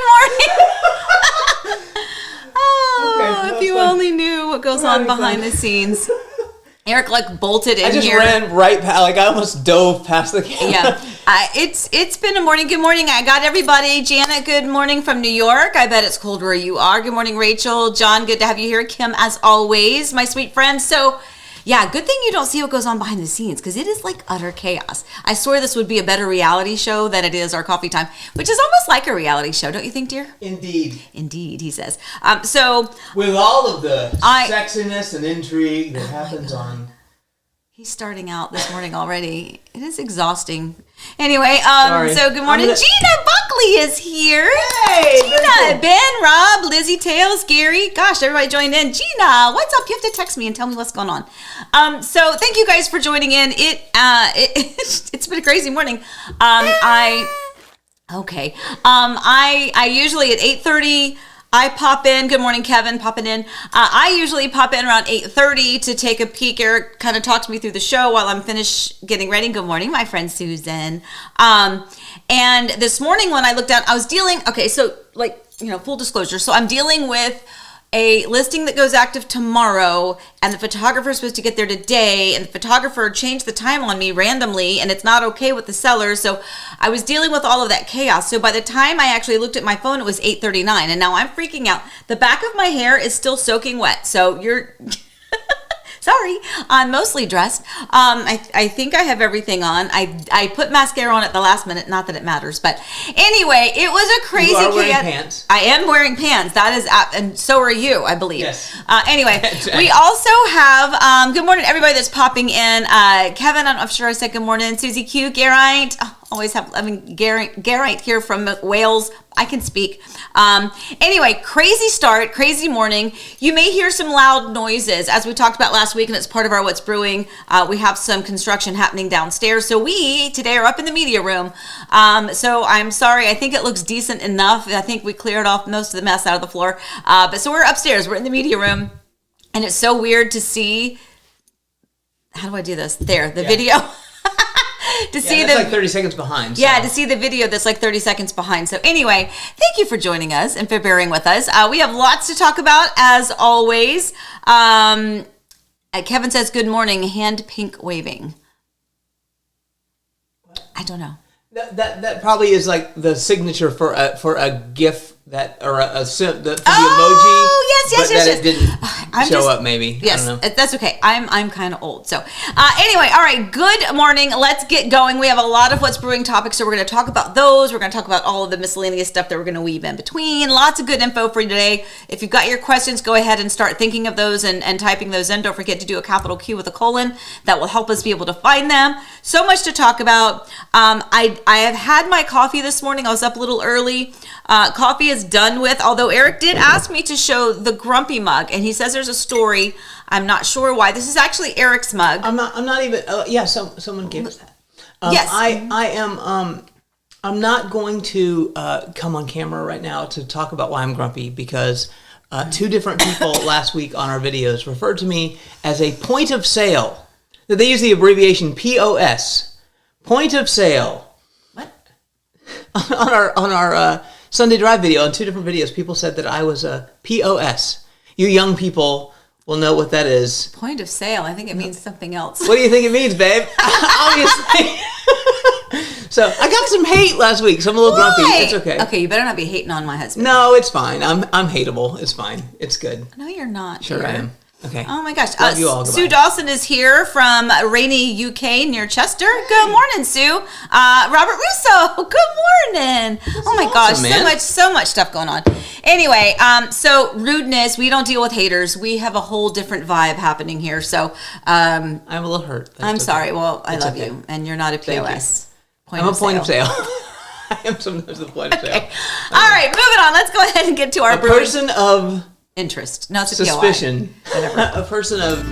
morning. Oh, okay, if you only knew what goes on behind the scenes. Eric bolted in here. I just ran right past, I almost dove past the camera. Yeah, it's been a morning. Good morning. I got everybody. Janet, good morning from New York. I bet it's cold where you are. Good morning, Rachel. John, good to have you here. Kim, as always, my sweet friend. So, yeah, good thing you don't see what goes on behind the scenes because it is utter chaos. I swear this would be a better reality show than it is our coffee time, which is almost like a reality show, don't you think, dear? Indeed. Indeed, he says. So with all of the sexiness and intrigue that happens on. He's starting out this morning already. It is exhausting. Anyway, so good morning. Gina Buckley is here. Hey, Gina, cool. Ben, Rob, Lizzie, Tails, Gary. Gosh, everybody joined in. Gina, what's up? You have to text me and tell me what's going on. So thank you guys for joining in. It's been a crazy morning. I usually at 8:30. I pop in. Good morning, Kevin. Popping in. I usually pop in around 8:30 to take a peek. Eric kind of talks me through the show while I'm finished getting ready. Good morning, my friend Susan. And this morning when I looked down, I was dealing. Okay, so full disclosure. So I'm dealing with a listing that goes active tomorrow, and the photographer is supposed to get there today, and the photographer changed the time on me randomly, and it's not okay with the seller. So I was dealing with all of that chaos. So by the time I actually looked at my phone, it was 8:39, and now I'm freaking out. The back of my hair is still soaking wet, so you're... Sorry, I'm mostly dressed. I think I have everything on. I put mascara on at the last minute. Not that it matters, but anyway, it was a crazy. You are wearing pants. I am wearing pants. That is, and so are you, I believe. Yes. Anyway, we also have. Good morning, everybody that's popping in. Kevin, I'm sure I said good morning. Susie Q, Geraint. Geraint here from Wales. I can speak. Anyway, crazy start, crazy morning. You may hear some loud noises, as we talked about last week, and it's part of our What's Brewing. We have some construction happening downstairs. So we, today, are up in the media room. So I'm sorry. I think it looks decent enough. I think we cleared off most of the mess out of the floor. But so we're upstairs. We're in the media room. And it's so weird to see. How do I do this? There, the video. That's 30 seconds behind. So. Yeah, to see the video that's 30 seconds behind. So anyway, thank you for joining us and for bearing with us. We have lots to talk about, as always. Kevin says, good morning, hand pink waving. What? I don't know. That probably is the signature for a GIF the emoji. Yes. It didn't show up. Maybe. Yes, I don't know. That's okay. I'm kind of old. So anyway, all right. Good morning. Let's get going. We have a lot of What's Brewing topics, so we're going to talk about those. We're going to talk about all of the miscellaneous stuff that we're going to weave in between. Lots of good info for you today. If you've got your questions, go ahead and start thinking of those and typing those in. Don't forget to do a capital Q with a colon. That will help us be able to find them. So much to talk about. I have had my coffee this morning. I was up a little early. Coffee is done with, although Eric did ask me to show the grumpy mug, and he says there's a story. I'm not sure why. This is actually Eric's mug. I'm not even. Someone gave us that. Yes. I'm not going to come on camera right now to talk about why I'm grumpy because two different people last week on our videos referred to me as a point of sale. They use the abbreviation POS. Point of sale. What? on our Sunday Drive video, on two different videos, people said that I was a POS. You young people will know what that is. Point of sale. I think it means something else. What do you think it means, babe? Obviously. So I got some hate last week, so I'm a little grumpy. It's okay. Okay, you better not be hating on my husband. No, it's fine. I'm hateable. It's fine. It's good. No, you're not. Sure, I am. Okay. Oh my gosh. Love you all. Goodbye. Sue Dawson is here from rainy UK near Chester. Good morning, Sue. Robert Russo. Good morning. Oh my gosh. Man. So much stuff going on. Anyway, so rudeness. We don't deal with haters. We have a whole different vibe happening here. So I'm a little hurt. I'm sorry. Well, I love you. And you're not a POS. I'm a point of sale. I am sometimes the point of sale. Okay. All right, moving on. Let's go ahead and get to our brewing. Person of interest. No, it's a suspicion. Whatever. A person of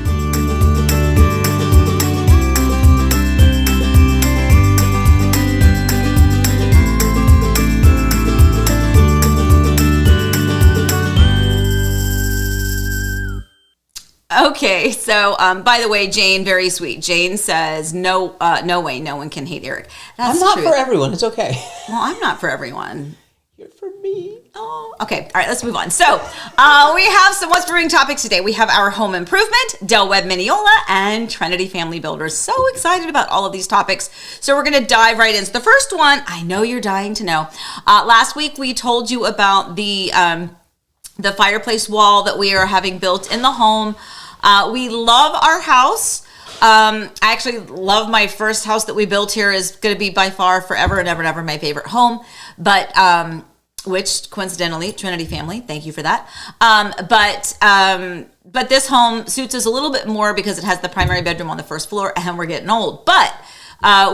Okay, so by the way, Jane, very sweet. Jane says, no way, no one can hate Eric. That's I'm not true. for everyone. It's okay. Well, I'm not for everyone. You're for me. Okay, all right, let's move on. So we have some What's Brewing topics today. We have our home improvement, Webb Minneola, and Trinity Family Builders. So excited about all of these topics. So we're going to dive right in. So the first one, I know you're dying to know. Last week we told you about the fireplace wall that we are having built in the home. We love our house. I actually love my first house that we built here. Is going to be by far forever and ever and ever my favorite home. But which coincidentally, Trinity family, thank you for that. But this home suits us a little bit more because it has the primary bedroom on the first floor and we're getting old. But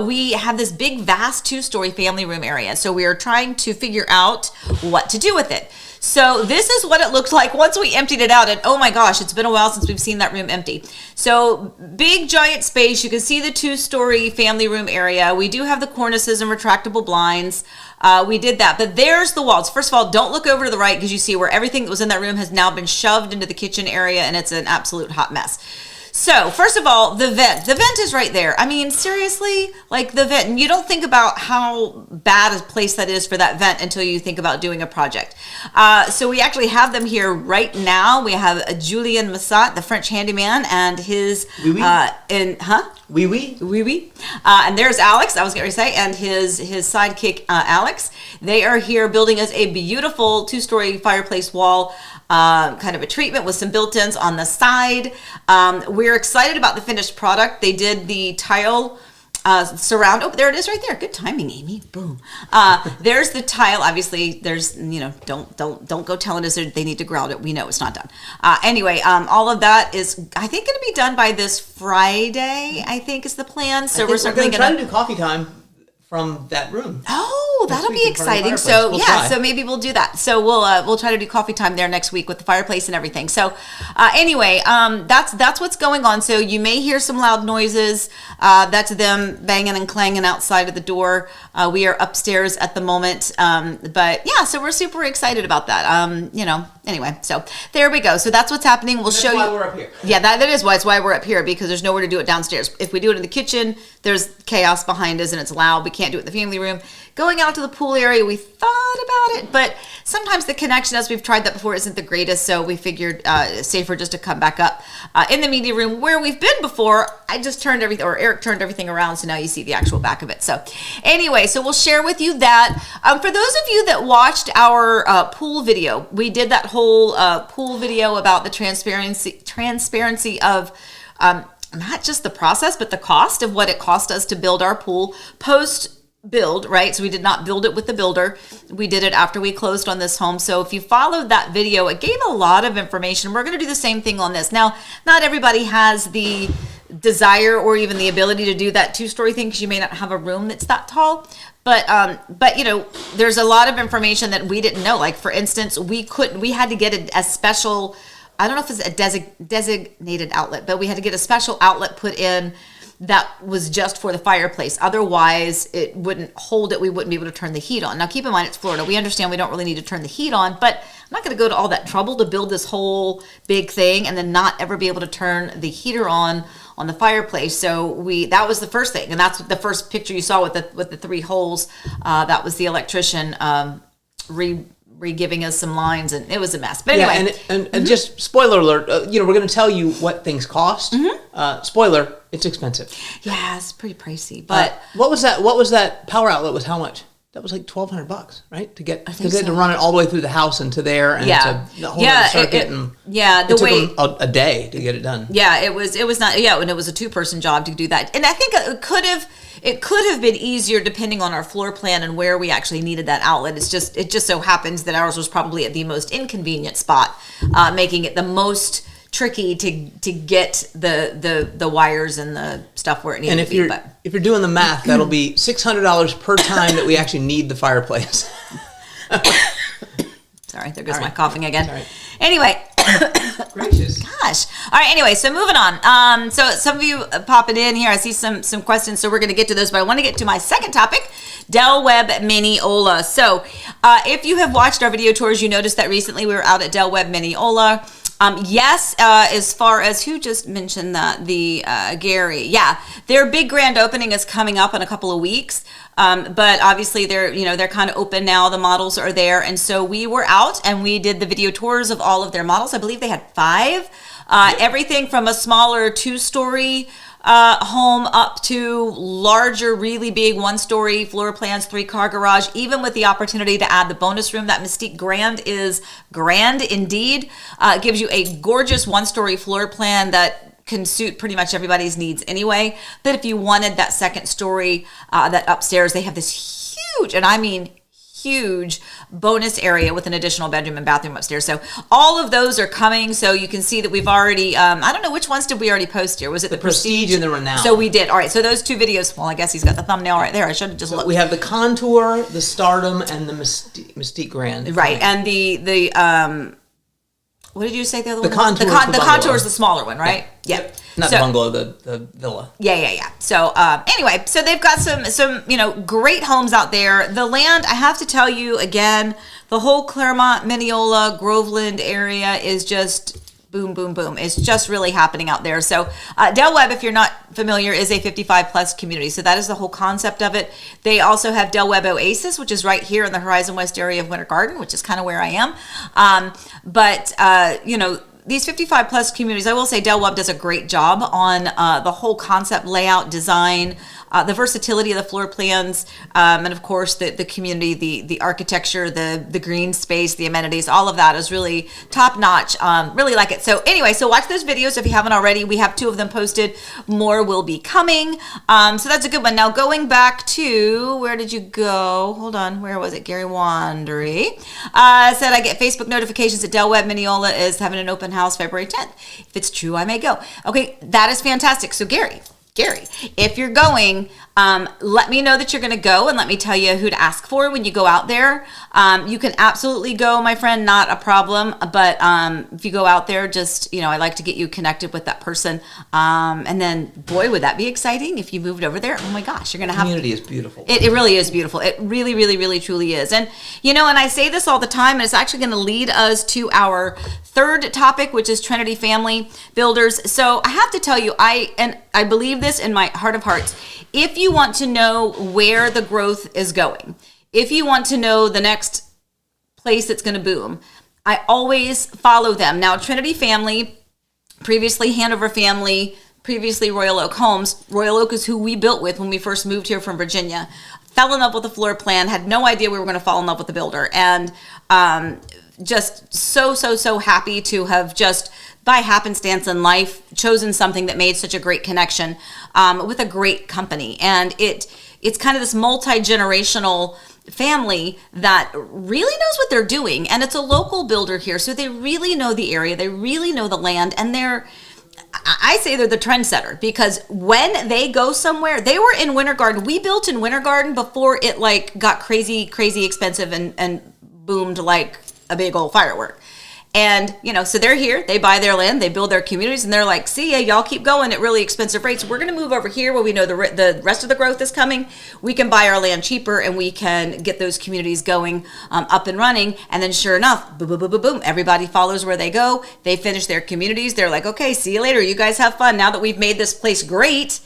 we have this big, vast 2-story family room area. So we are trying to figure out what to do with it. So this is what it looked like once we emptied it out. And oh my gosh, it's been a while since we've seen that room empty. So big, giant space. You can see the 2-story family room area. We do have the cornices and retractable blinds. We did that, but there's the walls. First of all, don't look over to the right because you see where everything that was in that room has now been shoved into the kitchen area and it's an absolute hot mess. So first of all, the vent is right there. I mean, seriously, like the vent, and you don't think about how bad a place that is for that vent until you think about doing a project. So we actually have them here right now. We have Julien Massat, the French handyman, and his, Oui, oui. Oui, oui. Oui, oui. And there's Alex, I was going to say, and his sidekick, Alex. They are here building us a beautiful 2-story fireplace wall, kind of a treatment with some built-ins on the side. We're excited about the finished product. They did the tile surround. Oh, there it is right there. Good timing, Amy. Boom. There's the tile. Obviously, there's, don't go telling us they need to grout it. We know it's not done. Anyway, all of that is, I think, going to be done by this Friday, I think is the plan. So we're certainly going to try to do coffee time from that room. Oh, that'll be exciting. So so maybe we'll do that. So we'll try to do coffee time there next week with the fireplace and everything. So anyway, that's what's going on. So you may hear some loud noises. That's them banging and clanging outside of the door. We are upstairs at the moment. But yeah, so we're super excited about that. Anyway, so there we go. So that's what's happening. We'll show you. That's why we're up here. Yeah, that is why. It's why we're up here, because there's nowhere to do it downstairs. If we do it in the kitchen, there's chaos behind us and it's loud. We can't do it in the family room. Going out to the pool area, we thought about it, but sometimes the connection, as we've tried that before, isn't the greatest. So we figured safer just to come back up in the media room where we've been before. I just turned everything, or Eric turned everything around, so now you see the actual back of it. So anyway, so we'll share with you that. For those of you that watched our pool video, we did that whole pool video about the transparency of not just the process, but the cost of what it cost us to build our pool post build, right? So we did not build it with the builder. We did it after we closed on this home. So if you followed that video, it gave a lot of information. We're going to do the same thing on this. Now, not everybody has the desire or even the ability to do that 2-story thing because you may not have a room that's that tall. But there's a lot of information that we didn't know. Like for instance, we had to get a special, I don't know if it's a designated outlet, but we had to get a special outlet put in that was just for the fireplace. Otherwise, it wouldn't hold it. We wouldn't be able to turn the heat on. Now, keep in mind, it's Florida. We understand we don't really need to turn the heat on, but I'm not going to go to all that trouble to build this whole big thing and then not ever be able to turn the heater on the fireplace. So that was the first thing. And that's the first picture you saw with the 3 holes. That was the electrician re-giving us some lines, and it was a mess. But anyway, and just spoiler alert, we're going to tell you what things cost. Spoiler, it's expensive. Yeah, it's pretty pricey. But what was that power outlet? Was how much? That was like $1,200, right? To get, because they had to run it all the way through the house and to there, and to the whole circuit. It took them a day to get it done. Yeah, it was not. Yeah, and it was a 2-person job to do that. And I think it could have been easier depending on our floor plan and where we actually needed that outlet. It just so happens that ours was probably at the most inconvenient spot, making it the most tricky to get the wires and the stuff where it needed to be. And if you're doing the math, that'll be $600 per time that we actually need the fireplace. Sorry, there goes my coughing again. Sorry. Anyway. Gracious. Gosh. All right, anyway, so moving on. So some of you popping in here, I see some questions, so we're going to get to those, but I want to get to my second topic, Webb Minneola. So if you have watched our video tours, you noticed that recently we were out at Webb Minneola. Yes, as far as who just mentioned that, Gary. Yeah, their big grand opening is coming up in a couple of weeks. But obviously they're kind of open now. The models are there. And so we were out and we did the video tours of all of their models. I believe they had 5. Everything from a smaller 2-story home up to larger, really big 1-story floor plans, 3-car garage, even with the opportunity to add the bonus room. That Mystique Grand is grand indeed. It gives you a gorgeous 1-story floor plan that can suit pretty much everybody's needs anyway. But if you wanted that 2nd story, that upstairs, they have this huge, and I mean huge, bonus area with an additional bedroom and bathroom upstairs. So all of those are coming. So you can see that we've already, I don't know, which ones did we already post here? Was it the Prestige and the Renown? So we did. All right. So those 2 videos, well, I guess he's got the thumbnail right there. I should have just looked. We have the Contour, the Stardom, and the Mystique Grand. Right. And the what did you say the other one? The Contour is the smaller one, right? Yeah. Yep. Not the bungalow, the villa. Yeah. So anyway, so they've got some great homes out there. The land, I have to tell you again, the whole Claremont, Minneola, Groveland area is just boom, boom, boom. It's just really happening out there. So Del Webb, if you're not familiar, is a 55+ community. So that is the whole concept of it. They also have Del Webb Oasis, which is right here in the Horizon West area of Winter Garden, which is kind of where I am. These 55+ communities, I will say Del Webb does a great job on the whole concept, layout, design, the versatility of the floor plans, and of course the community, the architecture, the green space, the amenities, all of that is really top notch. Really like it. So anyway, so watch those videos if you haven't already. We have 2 of them posted. More will be coming. So that's a good one. Now going back to, where did you go? Hold on, where was it? Gary Wandery said, I get Facebook notifications that Del Webb Minneola is having an open house February 10th. If it's true, I may go. Okay, that is fantastic. So Gary, if you're going, let me know that you're going to go and let me tell you who to ask for when you go out there. You can absolutely go, my friend, not a problem. But if you go out there, just, I like to get you connected with that person. And then, boy, would that be exciting if you moved over there. Oh my gosh, you're going to have... The community is beautiful. It really is beautiful. It really, really, really, truly is. And, and I say this all the time, and it's actually going to lead us to our 3rd topic, which is Trinity Family Builders. So I have to tell you, I believe this in my heart of hearts. If you want to know where the growth is going, if you want to know the next place that's going to boom, I always follow them. Now, Trinity Family, previously Hanover Family, previously Royal Oak Homes. Royal Oak is who we built with when we first moved here from Virginia. Fell in love with the floor plan, had no idea we were going to fall in love with the builder. And just so happy to have just by happenstance in life chosen something that made such a great connection with a great company. And it's kind of this multi-generational family that really knows what they're doing. And it's a local builder here, so they really know the area, they really know the land, and I say they're the trendsetter, because when they go somewhere, they were in Winter Garden. We built in Winter Garden before it got crazy expensive and boomed like a big old firework. And, so they're here, they buy their land, they build their communities, and they're like, see ya, y'all keep going at really expensive rates. We're going to move over here where we know the rest of the growth is coming. We can buy our land cheaper and we can get those communities going, up and running. And then sure enough, boom, boom, boom, boom, boom, everybody follows where they go. They finish their communities. They're like, okay, see you later. You guys have fun. Now that we've made this place great,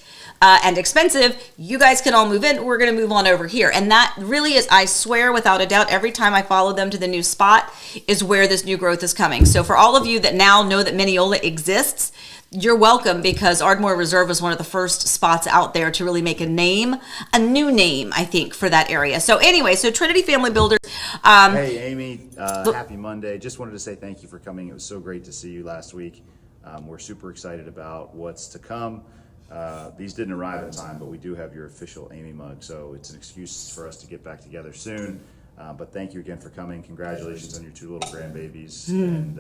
and expensive, you guys can all move in. We're going to move on over here. And that really is, I swear without a doubt, every time I follow them to the new spot is where this new growth is coming. So for all of you that now know that Minneola exists, you're welcome, because Ardmore Reserve was one of the first spots out there to really make a new name, I think, for that area. So anyway, so Trinity Family Builders. Hey, Amy, happy Monday. Just wanted to say thank you for coming. It was so great to see you last week. We're super excited about what's to come. These didn't arrive in time, but we do have your official Amy mug, so it's an excuse for us to get back together soon. But thank you again for coming. Congratulations on your 2 little grandbabies, and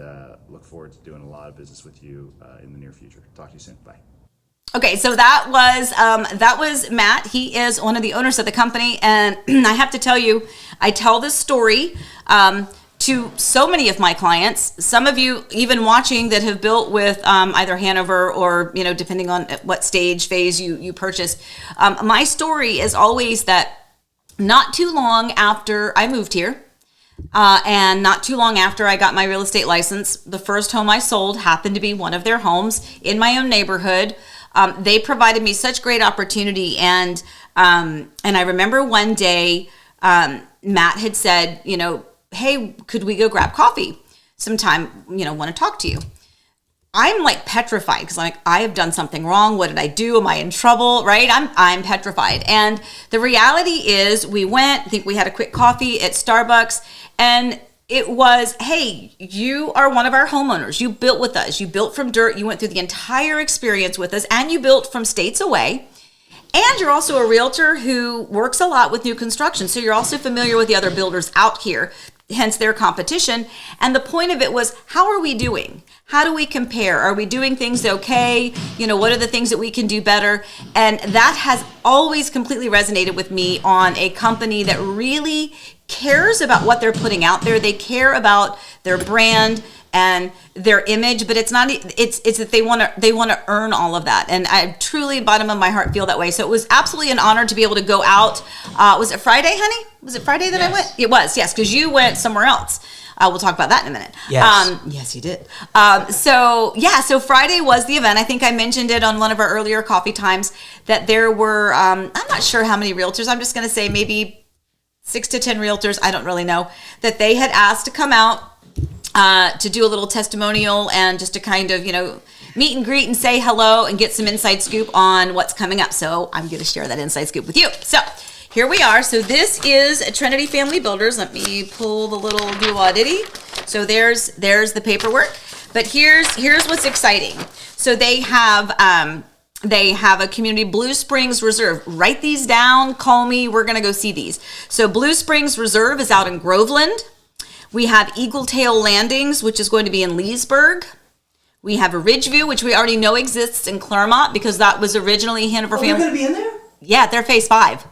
look forward to doing a lot of business with you in the near future. Talk to you soon. Bye. Okay, so that was Matt. He is one of the owners of the company, and I have to tell you, I tell this story to so many of my clients, some of you even watching that have built with either Hanover or, depending on what phase you purchased. My story is always that not too long after I moved here, And not too long after I got my real estate license, the first home I sold happened to be one of their homes in my own neighborhood. They provided me such great opportunity. And I remember one day, Matt had said, hey, could we go grab coffee sometime? Want to talk to you. I'm like petrified because I'm like, I have done something wrong. What did I do? Am I in trouble? Right? I'm petrified. And the reality is we went, I think we had a quick coffee at Starbucks, and it was, hey, you are one of our homeowners. You built with us. You built from dirt. You went through the entire experience with us, and you built from states away. And you're also a realtor who works a lot with new construction. So you're also familiar with the other builders out here, hence their competition. And the point of it was, how are we doing? How do we compare? Are we doing things okay? What are the things that we can do better? And that has always completely resonated with me on a company that really cares about what they're putting out there. They care about their brand and their image, but it's that they want to earn all of that. And I truly, bottom of my heart, feel that way. So it was absolutely an honor to be able to go out. Was it Friday, honey? Was it Friday that I went? It was, yes, because you went somewhere else. We'll talk about that in a minute. Yes. Yes, you did. So Friday was the event. I think I mentioned it on one of our earlier coffee times that there were, I'm not sure how many realtors. I'm just going to say maybe 6 to 10 realtors. I don't really know, that they had asked to come out to do a little testimonial and just to kind of, meet and greet and say hello and get some inside scoop on what's coming up. So I'm going to share that inside scoop with you. So here we are. So this is Trinity Family Builders. Let me pull the little doo-wah-diddy. So there's the paperwork. But here's what's exciting. So they have a community, Blue Springs Reserve. Write these down. Call me. We're going to go see these. So Blue Springs Reserve is out in Groveland. We have Eagle Tail Landings, which is going to be in Leesburg. We have a Ridgeview, which we already know exists in Claremont because that was originally Hanover Family. You're going to be in there? Yeah, they're phase 5.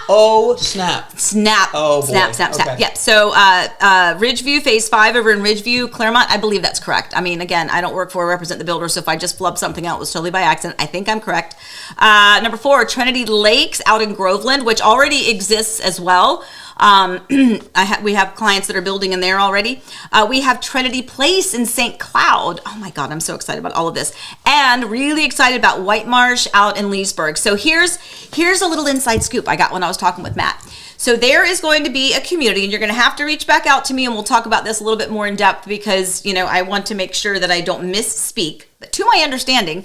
Oh, snap. Snap. Oh, boy. Snap. Okay. Yep. So Ridgeview, phase 5 over in Ridgeview, Claremont, I believe that's correct. I mean, again, I don't work for or represent the builder, so if I just flubbed something out, it was totally by accident. I think I'm correct. Number 4, Trinity Lakes out in Groveland, which already exists as well. We have clients that are building in there already. We have Trinity Place in St. Cloud. Oh my God, I'm so excited about all of this. And really excited about White Marsh out in Leesburg. So here's a little inside scoop I got when I was talking with Matt. So there is going to be a community, and you're going to have to reach back out to me, and we'll talk about this a little bit more in depth because, I want to make sure that I don't misspeak. But to my understanding,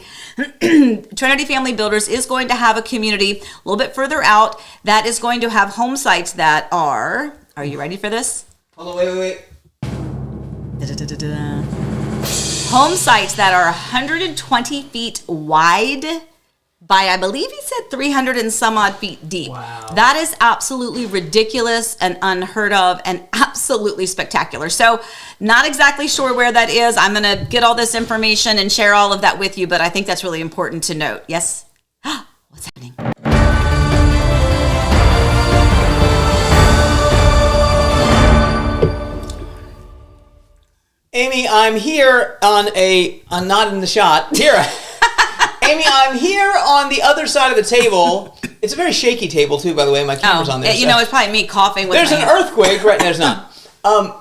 Trinity Family Builders is going to have a community a little bit further out that is going to have home sites that are you ready for this? Hold on, wait. Da-da-da-da-da. Home sites that are 120 feet wide by, I believe he said 300 and some odd feet deep. Wow. That is absolutely ridiculous and unheard of and absolutely spectacular. So not exactly sure where that is. I'm going to get all this information and share all of that with you, but I think that's really important to note. Yes? What's happening? Amy, I'm here I'm not in the shot. Here. Amy, I'm here on the other side of the table. It's a very shaky table, too, by the way. My camera's on there. It's probably me coughing with There's an earthquake. Right, there's not. I'm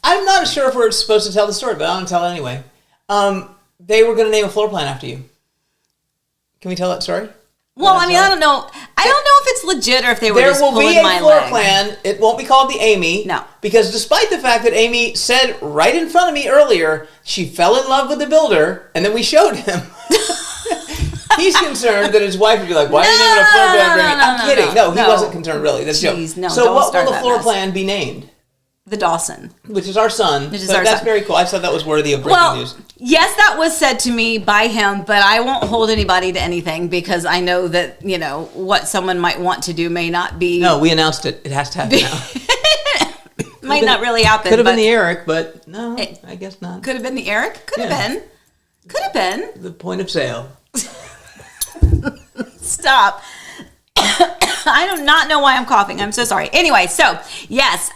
not sure if we're supposed to tell the story, but I'm going to tell it anyway. They were going to name a floor plan after you. Can we tell that story? Well, I mean, I don't know. I don't know if it's legit or if they were just pulling my leg. There will be a floor plan. It won't be called the Amy. No. Because despite the fact that Amy said right in front of me earlier, she fell in love with the builder, and then we showed him. He's concerned that his wife would be like, why are you naming a floor plan? I'm kidding. No, he wasn't concerned, really. That's a joke. No, so what will the floor plan be named? The Dawson. Which is our son. That's very cool. I thought that was worthy of breaking news. Yes, that was said to me by him, but I won't hold anybody to anything because I know that, what someone might want to do may not be. No, we announced it. It has to happen now. Might not really happen. Could have been the Eric, but no, I guess not. Could have been the Eric? Could have been. Could have been. The point of sale. Stop. I do not know why I'm coughing. I'm so sorry. Anyway, so yes.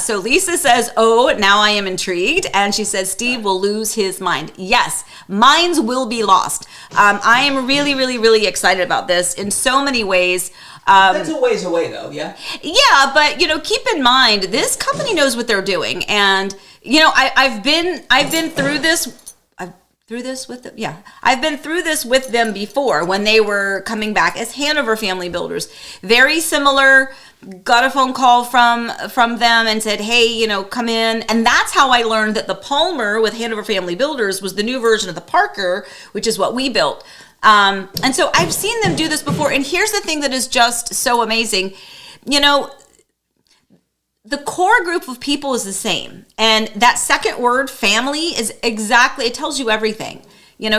So Lisa says, oh, now I am intrigued. And she says, Steve will lose his mind. Yes, minds will be lost. I am really, really, really excited about this in so many ways. That's a ways away, though, yeah? Yeah, but, keep in mind, this company knows what they're doing. And, I've been through this. I've been through this with them before when they were coming back as Hanover Family Builders. Very similar. Got a phone call from them and said, hey, come in. And that's how I learned that the Palmer with Hanover Family Builders was the new version of the Parker, which is what we built. And so I've seen them do this before. And here's the thing that is just so amazing. The core group of people is the same. And that second word, family, is exactly, it tells you everything.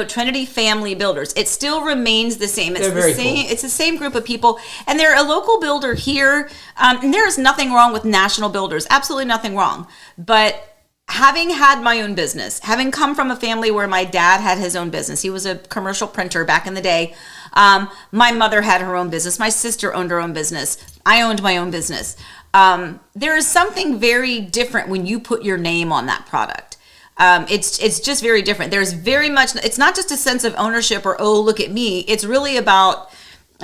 Trinity Family Builders. It still remains the same. It's the same. Cool. It's the same group of people. And they're a local builder here. And there is nothing wrong with national builders. Absolutely nothing wrong. But having had my own business, having come from a family where my dad had his own business, he was a commercial printer back in the day. My mother had her own business. My sister owned her own business. I owned my own business. There is something very different when you put your name on that product. It's just very different. There's very much, it's not just a sense of ownership or, oh, look at me. It's really about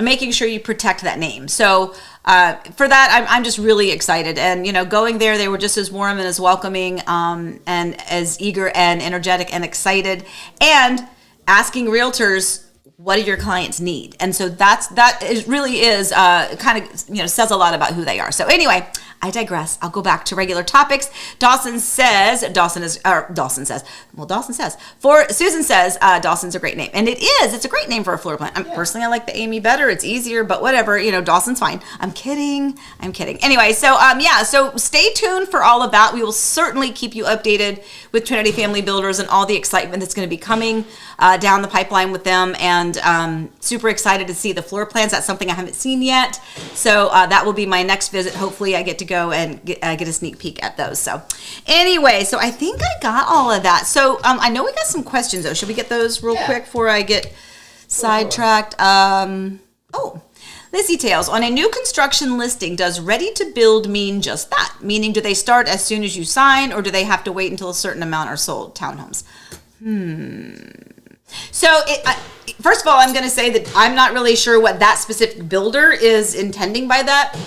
making sure you protect that name. So for that, I'm just really excited. And, going there, they were just as warm and as welcoming and as eager and energetic and excited. And asking realtors, what do your clients need? And so that really is kind of, says a lot about who they are. So anyway, I digress. I'll go back to regular topics. Susan says, Dawson's a great name. And it is. It's a great name for a floor plan. Personally, I like the Amy better. It's easier, but whatever. Dawson's fine. I'm kidding. Anyway, so stay tuned for all of that. We will certainly keep you updated with Trinity Family Builders and all the excitement that's going to be coming down the pipeline with them. And super excited to see the floor plans. That's something I haven't seen yet. So that will be my next visit. Hopefully I get to go and get a sneak peek at those. So anyway, so I think I got all of that. So I know we got some questions though. Should we get those real quick before I get sidetracked? Lizzie Tales, on a new construction listing, does ready to build mean just that? Meaning, do they start as soon as you sign, or do they have to wait until a certain amount are sold? Townhomes. So first of all, I'm going to say that I'm not really sure what that specific builder is intending by that.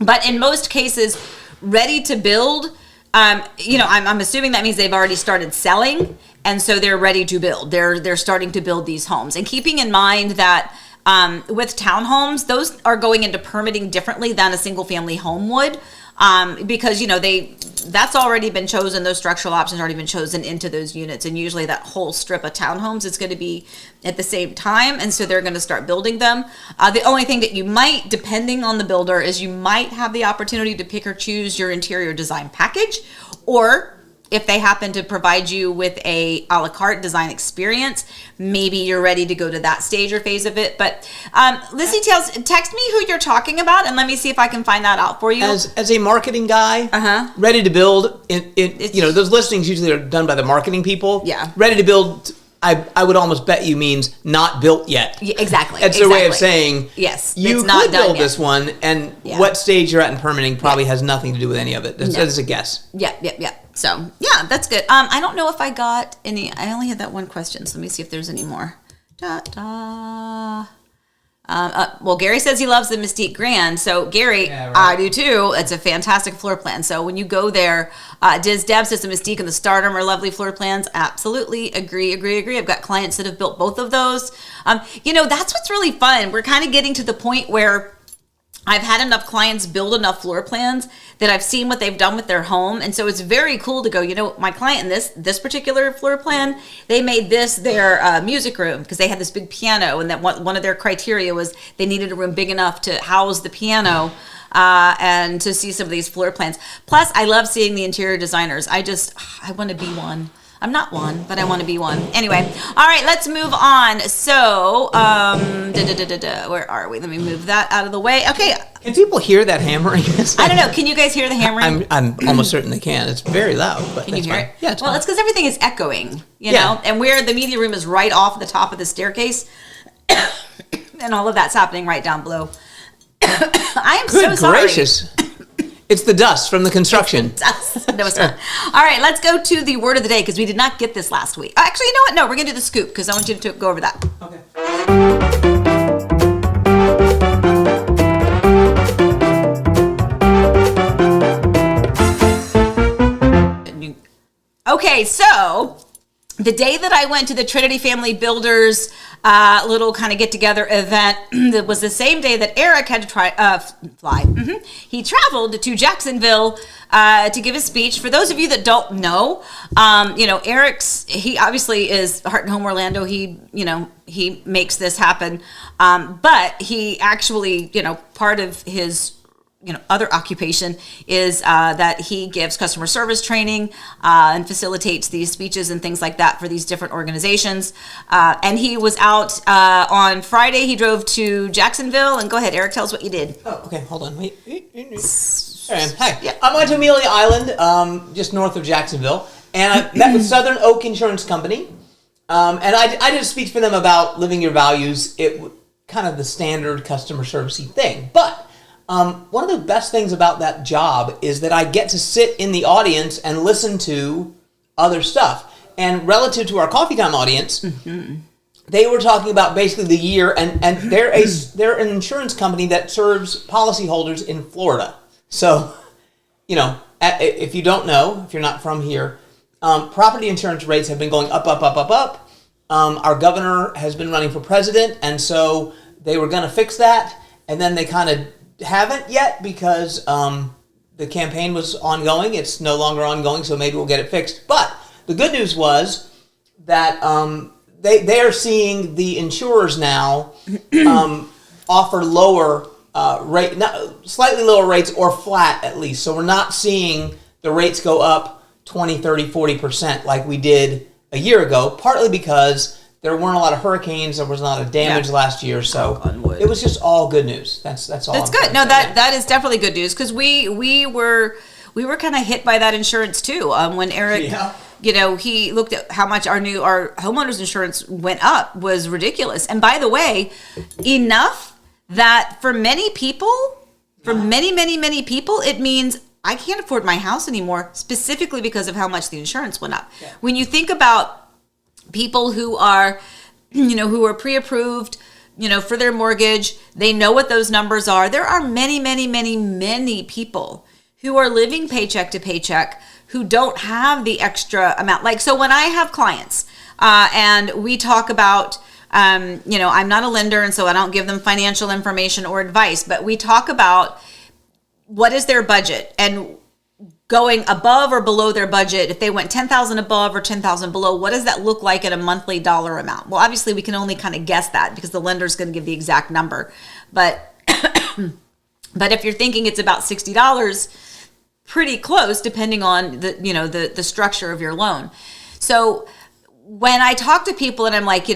But in most cases, ready to build, I'm assuming that means they've already started selling, and so they're ready to build. They're starting to build these homes. And keeping in mind that with townhomes, those are going into permitting differently than a single family home would. Because that's already been chosen. Those structural options already been chosen into those units, and usually that whole strip of townhomes is going to be at the same time, and so they're going to start building them. The only thing that you might, depending on the builder, is you might have the opportunity to pick or choose your interior design package, or if they happen to provide you with a la carte design experience, maybe you're ready to go to that stage or phase of it. But Lizzie Tales, text me who you're talking about, and let me see if I can find that out for you. As a marketing guy, ready to build, those listings usually are done by the marketing people. Yeah. Ready to build, I would almost bet you means not built yet. Yeah, exactly. That's their way of saying, yes, you it's not could build yet. this one, and what stage you're at in permitting probably has nothing to do with any of it. That's a guess. Yeah. So, yeah, that's good. I don't know if I got any. I only had that one question, so let me see if there's any more. Well, Gary says he loves the Mystique Grand. So, Gary, yeah, right. I do too. It's a fantastic floor plan. So, when you go there, Deb says the Mystique and the Stardom are lovely floor plans. Absolutely. Agree. I've got clients that have built both of those. That's what's really fun. We're kind of getting to the point where I've had enough clients build enough floor plans that I've seen what they've done with their home. And so it's very cool to go, my client in this particular floor plan, they made this their music room because they had this big piano. And that one of their criteria was they needed a room big enough to house the piano and to see some of these floor plans. Plus, I love seeing the interior designers. I want to be one. I'm not one, but I want to be one. Anyway, all right, let's move on. So, where are we? Let me move that out of the way. Okay. Can people hear that hammering? I don't know. Can you guys hear the hammering? I'm almost certain they can. It's very loud, but can you hear fine. it? Yeah, it's well, fine. it's because everything is echoing, you know, and where the media room is right off the top of the staircase, and all of that's happening right down below. I am Good so sorry. gracious. It's the dust from the construction. No, it's not. All right, let's go to the word of the day because we did not get this last week. Actually, you know what? No, we're going to do the scoop because I want you to go over that. Okay. Okay, so the day that I went to the Trinity Family Builders little kind of get-together event, that was the same day that Eric had to fly. He traveled to Jacksonville to give a speech. For those of you that don't know, he obviously is Heart and Home Orlando. He makes this happen, but he actually, part of his other occupation is that he gives customer service training and facilitates these speeches and things like that for these different organizations. And he was out on Friday. He drove to Jacksonville. And go ahead, Eric, tell us what you did. Oh, okay. Hold on. Wait. There I am. Hi. Yeah. I went to Amelia Island, just north of Jacksonville, and I met with Southern Oak Insurance Company. And I did a speech for them about living your values. It kind of the standard customer servicey thing, but one of the best things about that job is that I get to sit in the audience and listen to other stuff. And relative to our coffee time audience, they were talking about basically the year, and they're an insurance company that serves policyholders in Florida. So, if you don't know, if you're not from here, property insurance rates have been going up, up, up, up, up. Our governor has been running for president, and so they were going to fix that, and then they kind of haven't yet because the campaign was ongoing. It's no longer ongoing, so maybe we'll get it fixed. But the good news was that they are seeing the insurers now offer lower slightly lower rates or flat at least. So we're not seeing the rates go up 20, 30, 40% like we did a year ago, partly because there weren't a lot of hurricanes. There was a lot of damage last year, so it was just all good news. That's all. That's good. No, that is definitely good news because we were kind of hit by that insurance too. When Eric, he looked at how much our homeowners insurance went up was ridiculous. And by the way, enough that for many people, many people, it means I can't afford my house anymore, specifically because of how much the insurance went up. Yeah. When you think about people who are, who are pre-approved, for their mortgage, they know what those numbers are. There are many people who are living paycheck to paycheck who don't have the extra amount. So when I have clients and we talk about, I'm not a lender and so I don't give them financial information or advice, but we talk about what is their budget and going above or below their budget. If they went 10,000 above or 10,000 below, what does that look like at a monthly dollar amount? Well, obviously we can only kind of guess that because the lender is going to give the exact number. But but if you're thinking it's about $60, pretty close depending on the structure of your loan. So when I talk to people and I'm like,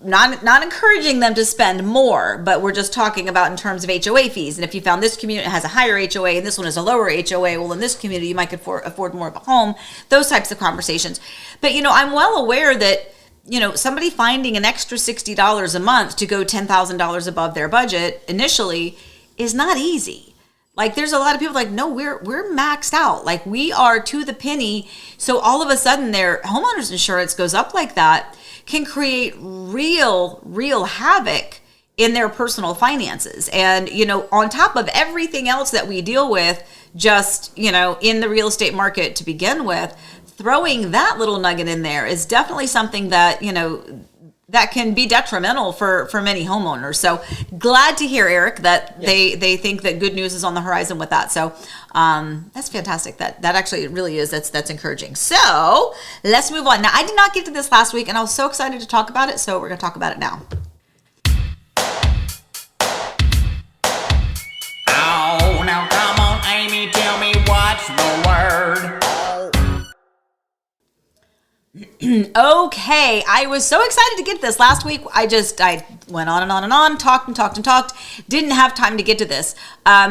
not encouraging them to spend more, but we're just talking about in terms of HOA fees. And if you found this community has a higher HOA and this one is a lower HOA, well, in this community, you might afford more of a home, those types of conversations. But, I'm well aware that, somebody finding an extra $60 a month to go $10,000 above their budget initially is not easy. There's a lot of people no, we're maxed out. We are to the penny. So all of a sudden their homeowners insurance goes up like that can create real havoc in their personal finances. And, on top of everything else that we deal with, just, in the real estate market to begin with, throwing that little nugget in there is definitely something that, that can be detrimental for many homeowners. So glad to hear, Eric, that they think that good news is on the horizon with that. So that's fantastic. That actually really is. That's encouraging. So let's move on. Now, I did not get to this last week, and I was so excited to talk about it. So we're going to talk about it now. Oh, now come on, Amy, tell me what's the word. Okay, I was so excited to get this last week. I went on and on and on, talked and talked and talked. Didn't have time to get to this,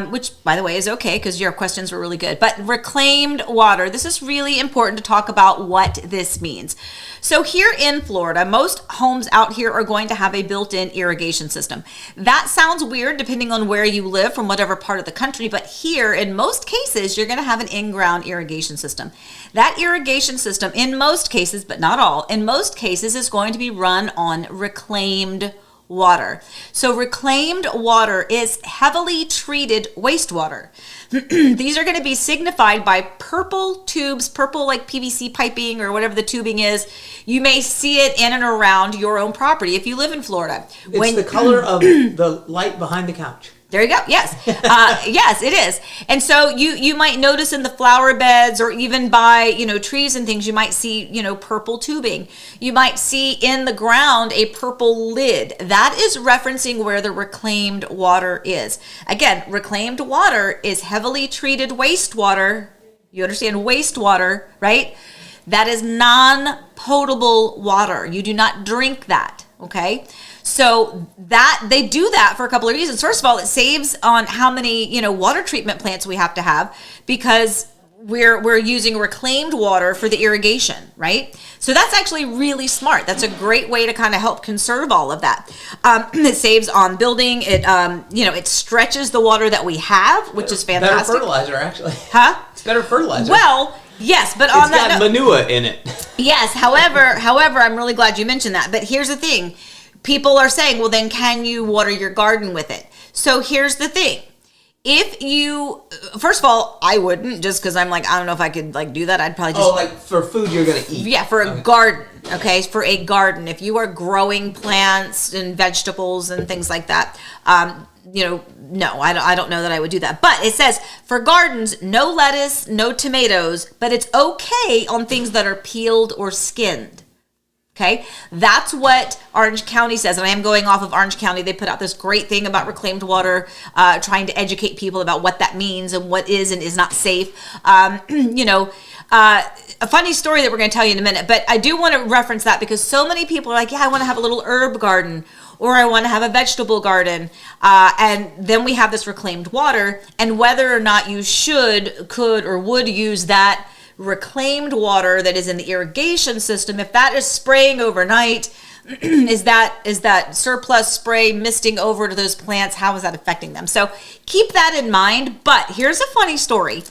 which, by the way, is okay because your questions were really good. But reclaimed water, this is really important to talk about what this means. So here in Florida, most homes out here are going to have a built-in irrigation system. That sounds weird depending on where you live from whatever part of the country, but here, in most cases, you're going to have an in-ground irrigation system. That irrigation system, in most cases, but not all, in most cases is going to be run on reclaimed water. So reclaimed water is heavily treated wastewater. These are going to be signified by purple tubes, purple like PVC piping or whatever the tubing is. You may see it in and around your own property if you live in Florida. It's the color of the light behind the couch. There you go. Yes. Yes, it is. And so you might notice in the flower beds or even by, trees and things, you might see, purple tubing. You might see in the ground a purple lid. That is referencing where the reclaimed water is. Again, reclaimed water is heavily treated wastewater. You understand wastewater, right? That is non-potable water. You do not drink that, okay? So that they do that for a couple of reasons. First of all, it saves on how many, water treatment plants we have to have because we're using reclaimed water for the irrigation, right? So that's actually really smart. That's a great way to kind of help conserve all of that. It saves on building. It, it stretches the water that we have, which is fantastic. Better fertilizer, actually. Huh? It's better fertilizer. Well, yes, but it's on that got manure in it. Yes. However, I'm really glad you mentioned that. But here's the thing. People are saying, well, then can you water your garden with it? So here's the thing. If you, first of all, I wouldn't just because I'm like, I don't know if I could do that. I'd probably just. Oh, like for food you're going to eat. Yeah, for a garden. Okay. For a garden. If you are growing plants and vegetables and things like that, no, I don't know that I would do that. But it says for gardens, no lettuce, no tomatoes, but it's okay on things that are peeled or skinned. Okay, that's what Orange County says, and I am going off of Orange County. They put out this great thing about reclaimed water, trying to educate people about what that means and what is and is not safe. A funny story that we're going to tell you in a minute, but I do want to reference that because so many people are like, yeah, I want to have a little herb garden or I want to have a vegetable garden. And then we have this reclaimed water, and whether or not you should, could, or would use that reclaimed water that is in the irrigation system, if that is spraying overnight, is that surplus spray misting over to those plants? How is that affecting them? So keep that in mind. But here's a funny story.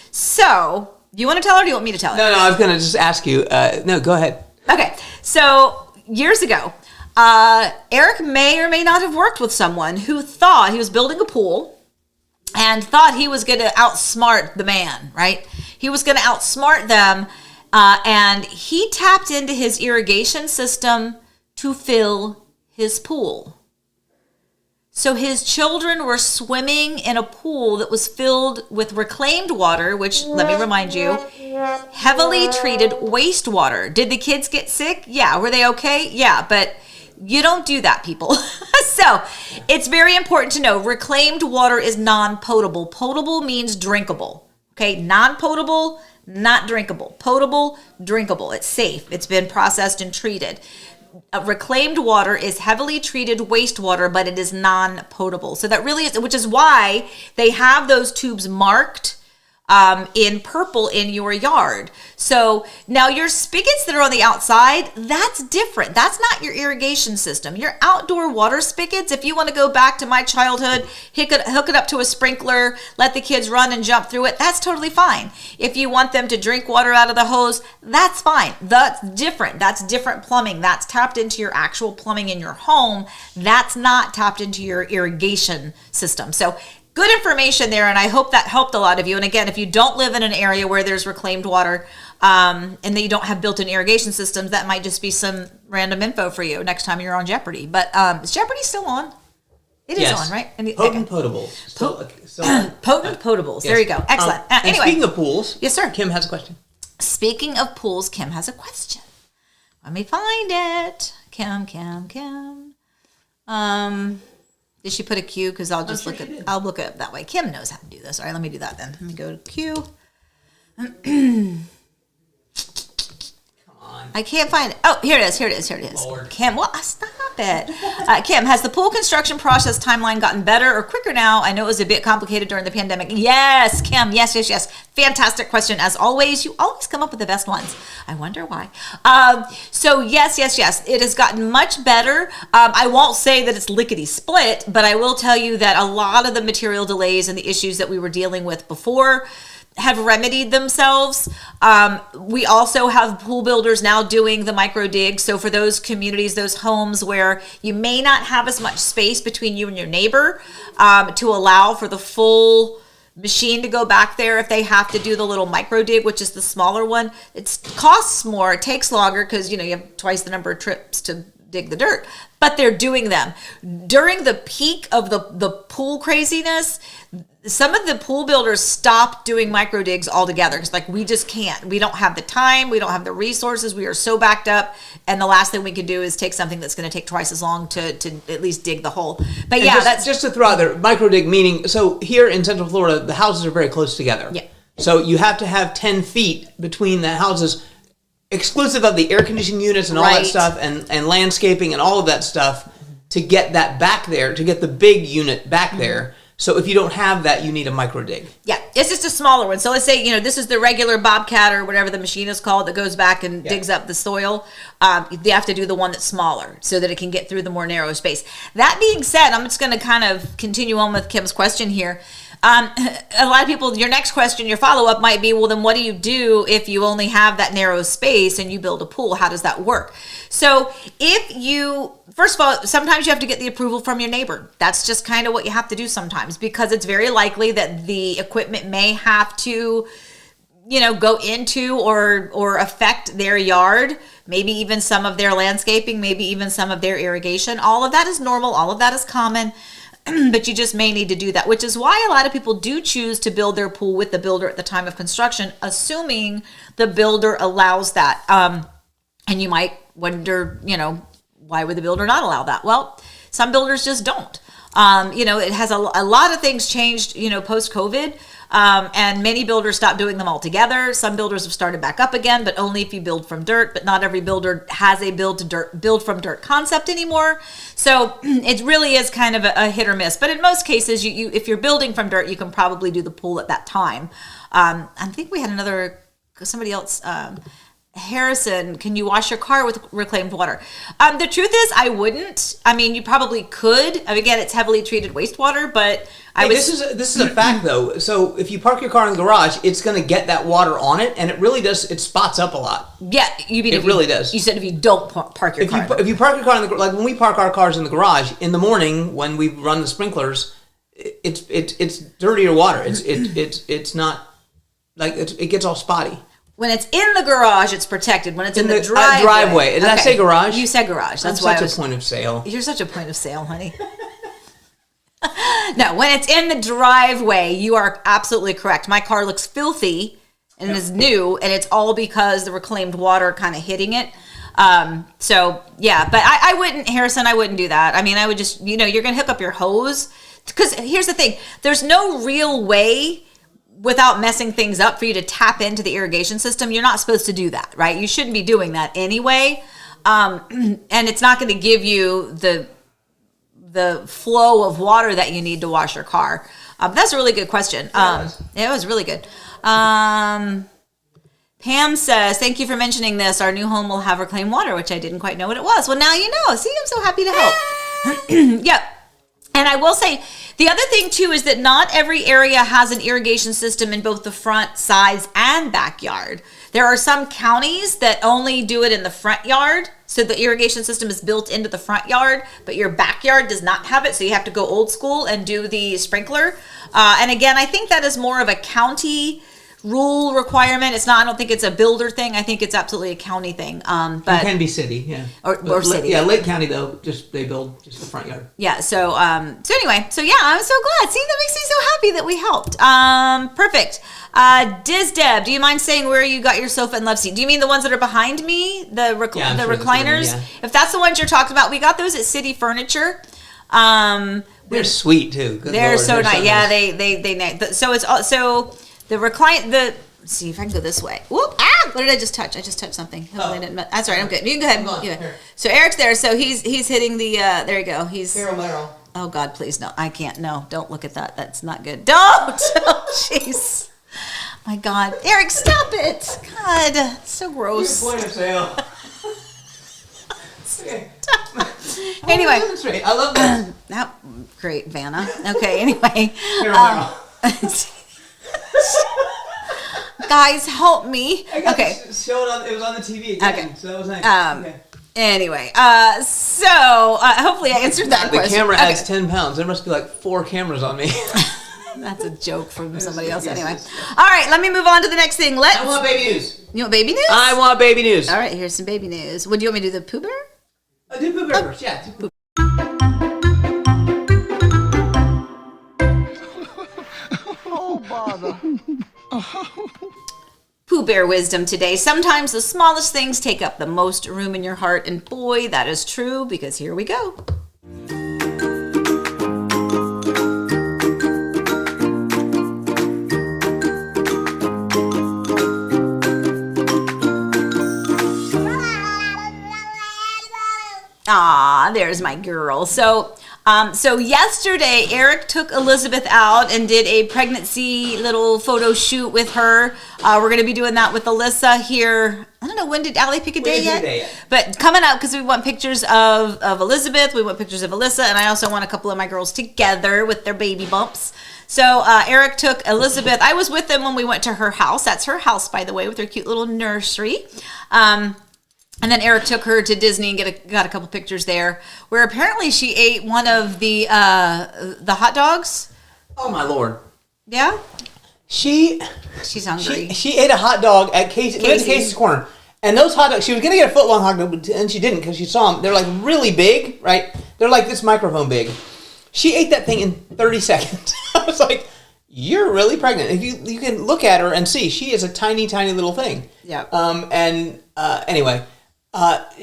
So do you want to tell her or do you want me to tell her? No, I was going to just ask you. No, go ahead. Okay. So years ago, Eric may or may not have worked with someone who thought he was building a pool and thought he was going to outsmart the man, right? He was going to outsmart them, and he tapped into his irrigation system to fill his pool. So his children were swimming in a pool that was filled with reclaimed water, which, let me remind you, heavily treated wastewater. Did the kids get sick? Yeah. Were they okay? Yeah, but you don't do that, people. So it's very important to know reclaimed water is non-potable. Potable means drinkable. Okay, non-potable, not drinkable. Potable, drinkable. It's safe. It's been processed and treated. Reclaimed water is heavily treated wastewater, but it is non-potable. So that really is, which is why they have those tubes marked in purple in your yard. So now your spigots that are on the outside, that's different. That's not your irrigation system. Your outdoor water spigots, if you want to go back to my childhood, hook it up to a sprinkler, let the kids run and jump through it, that's totally fine. If you want them to drink water out of the hose, that's fine. That's different. That's different plumbing. That's tapped into your actual plumbing in your home. That's not tapped into your irrigation system. So good information there, and I hope that helped a lot of you. And again, if you don't live in an area where there's reclaimed water and that you don't have built-in irrigation systems, that might just be some random info for you next time you're on Jeopardy. But is Jeopardy still on? It is on, right? Potent potables. Potent potables. Yes. There you go. Excellent. Anyway, speaking of pools, yes, sir. Kim has a question. Speaking of pools, Kim has a question. Let me find it. Kim. Did she put a Q? Because I'll just look it up that way. Kim knows how to do this. All right, let me do that then. Let me go to Q. Come I can't find it. Oh, here it is. Lord. Kim, well, stop it. Kim, has the pool construction process timeline gotten better or quicker now? I know it was a bit complicated during the pandemic. Yes, Kim. Yes. Fantastic question. As always, you always come up with the best ones. I wonder why. So yes. It has gotten much better. I won't say that it's lickety split, but I will tell you that a lot of the material delays and the issues that we were dealing with before have remedied themselves. We also have pool builders now doing the micro dig. So for those communities, those homes where you may not have as much space between you and your neighbor, to allow for the full machine to go back there, if they have to do the little micro dig, which is the smaller one, it costs more, it takes longer because you have twice the number of trips to dig the dirt, but they're doing them. During the peak of the pool craziness, some of the pool builders stopped doing micro digs altogether because we just can't. We don't have the time. We don't have the resources. We are so backed up. And the last thing we can do is take something that's going to take twice as long to at least dig the hole. But yeah, that's just to throw out there, micro dig meaning, so here in Central Florida, the houses are very close together. Yeah. So you have to have 10 feet between the houses, exclusive of the air conditioning units and all that stuff and landscaping and all of that stuff to get that back there, to get the big unit back there. So if you don't have that, you need a micro dig. Yeah, it's just a smaller one. So let's say, this is the regular Bobcat or whatever the machine is called that goes back and digs up the soil. You have to do the one that's smaller so that it can get through the more narrow space. That being said, I'm just going to kind of continue on with Kim's question here. A lot of people, your next question, your follow-up might be, well, then what do you do if you only have that narrow space and you build a pool? How does that work? So first of all, sometimes you have to get the approval from your neighbor. That's just kind of what you have to do sometimes, because it's very likely that the equipment may have to, go into or affect their yard, maybe even some of their landscaping, maybe even some of their irrigation. All of that is normal. All of that is common. But you just may need to do that, which is why a lot of people do choose to build their pool with the builder at the time of construction, assuming the builder allows that. And you might wonder, why would the builder not allow that? Well, some builders just don't. It has a lot of things changed, post-COVID. And many builders stopped doing them altogether. Some builders have started back up again, but only if you build from dirt. But not every builder has a build from dirt concept anymore. So it really is kind of a hit or miss. But in most cases, you if you're building from dirt, you can probably do the pool at that time. I think we had somebody else. Harrison, can you wash your car with reclaimed water? The truth is, I wouldn't. I mean, you probably could. Again, it's heavily treated wastewater, but this is a fact though. So if you park your car in the garage, it's going to get that water on it, and it really does. It spots up a lot. Yeah, it really does. You said if you don't park your car. If you park your car in the like when we park our cars in the garage in the morning when we run the sprinklers, it's dirtier water. It's not it gets all spotty. When it's in the garage, it's protected. When it's in the driveway. Did I say garage? You said garage. That's why such a point of sale. You're such a point of sale, honey. No, when it's in the driveway, you are absolutely correct. My car looks filthy and is new, and it's all because the reclaimed water kind of hitting it. So, yeah, but I wouldn't, Harrison, I wouldn't do that. I mean, I would just, you're going to hook up your hose. Because here's the thing. There's no real way without messing things up for you to tap into the irrigation system. You're not supposed to do that, right? You shouldn't be doing that anyway. And it's not going to give you the flow of water that you need to wash your car. That's a really good question. It was really good. Pam says, thank you for mentioning this. Our new home will have reclaimed water, which I didn't quite know what it was. Well, now you know. See, I'm so happy to help. Yep. And I will say, the other thing, too, is that not every area has an irrigation system in both the front, sides, and backyard. There are some counties that only do it in the front yard, so the irrigation system is built into the front yard, but your backyard does not have it, so you have to go old school and do the sprinkler. And again, I think that is more of a county rule requirement. It's not, I don't think it's a builder thing. I think it's absolutely a county thing. But it can be city, yeah. Or city. Yeah, Lake County, though, they build just the front yard. Yeah, so anyway, so yeah, I'm so glad. See, that makes me so happy that we helped. Perfect. Diz Deb, do you mind saying where you got your sofa and love seat? Do you mean the ones that are behind me? The recliners? Yeah. If that's the ones you're talking about, we got those at City Furniture. They're sweet, too. They're so nice. Yeah, they so it's also the Let's see if I can go this way. Whoop! Ah! What did I just touch? I just touched something. Hopefully I didn't. That's all right. I'm good. You can go ahead. Come on, Yeah. here. So Eric's there. So he's hitting the. There you go. He's. Merrill. Oh God, please no! I can't. No, don't look at that. That's not good. Don't. Oh, jeez. My God, Eric, stop it! God, it's so gross. Point of sale. Okay. Anyway, I love this. that great, Vanna. Okay. Anyway, Merrill. guys, help me. I got Okay. to show it on. It was on the TV again, Okay. so that was nice. Okay. Anyway, so hopefully I answered that The question. camera Okay. adds 10 pounds. There must be like 4 cameras on me. That's a joke from somebody else. Yes, Anyway, yes. all right. Let me move on to the next thing. I want baby news. You want baby news? I want baby news. All right. Here's some baby news. What do you want me to do? The Pooh Bear? Do Pooh Bear first. Yeah, do Pooh. Oh, bother. Pooh Bear wisdom today. Sometimes the smallest things take up the most room in your heart, and boy, that is true because here we go. Ah, there's my girl. So yesterday, Eric took Elizabeth out and did a pregnancy little photo shoot with her. We're going to be doing that with Alyssa here. I don't know, when did Allie pick a day didn't pick yet? a day yet. But coming up, because we want pictures of Elizabeth, we want pictures of Alyssa, and I also want a couple of my girls together with their baby bumps. So Eric took Elizabeth. I was with them when we went to her house. That's her house, by the way, with her cute little nursery. And then Eric took her to Disney and got a couple pictures there, where apparently she ate one of the hot dogs. Oh my Lord. Yeah, She's hungry. She ate a hot dog at Casey's Corner. And those hot dogs, she was going to get a foot long hot dog, and she didn't because she saw them. They're like really big, right? They're like this microphone big. She ate that thing in 30 seconds. I was like, you're really pregnant. If you can look at her and see, she is a tiny, tiny little thing. Yeah. Anyway,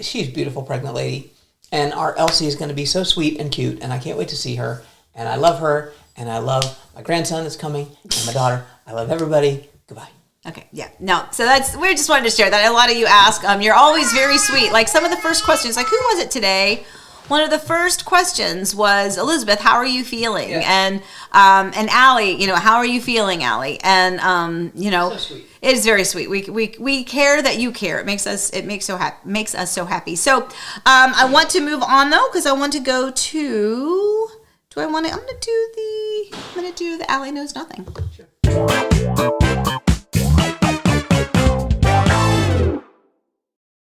she's a beautiful pregnant lady. And our Elsie is going to be so sweet and cute, and I can't wait to see her. And I love her, and I love my grandson that's coming, and my daughter. I love everybody. Goodbye. Okay, yeah, no. So we just wanted to share that. A lot of you ask. You're always very sweet. Like some of the first questions, like who was it today? One of the first questions was, Elizabeth, how are you feeling? Yeah. And Allie, how are you feeling, Allie? And So sweet. it is very sweet. We care that you care. It makes us so happy. So I want to move on though, because I want to go to. I'm gonna do the Allie knows nothing. Sure.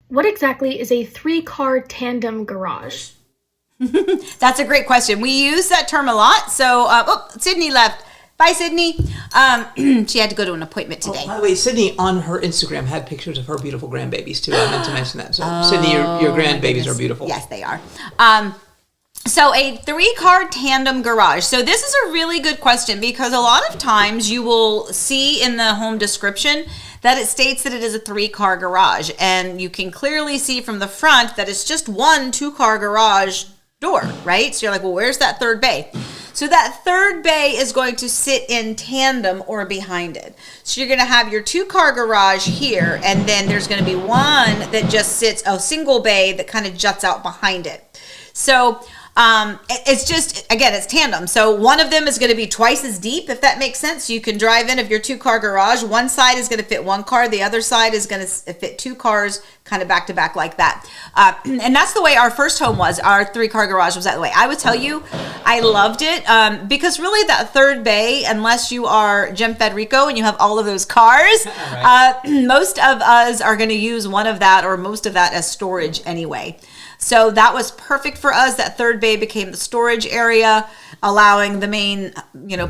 What exactly is a 3-car tandem garage? That's a great question. We use that term a lot. So, Sydney left. Bye, Sydney. She had to go to an appointment today. By the way, Sydney on her Instagram had pictures of her beautiful grandbabies too. I meant to mention that. So, Sydney, your grandbabies are beautiful. Yes, they are. So a 3-car tandem garage. So this is a really good question because a lot of times you will see in the home description that it states that it is a 3-car garage. And you can clearly see from the front that it's just one 2-car garage door, right? So you're like, well, where's that third bay? So that third bay is going to sit in tandem or behind it. So you're going to have your 2-car garage here, and then there's going to be one that just sits, a single bay that kind of juts out behind it. So it's just, again, it's tandem. So one of them is going to be twice as deep, if that makes sense. You can drive in of your 2-car garage. One side is going to fit 1 car. The other side is going to fit 2 cars kind of back to back like that. And that's the way our first home was. Our 3-car garage was that way. I would tell you, I loved it because really that third bay, unless you are Jim Federico and you have all of those cars, Right. Most of us are going to use one of that or most of that as storage anyway. So that was perfect for us. That third bay became the storage area, allowing the main,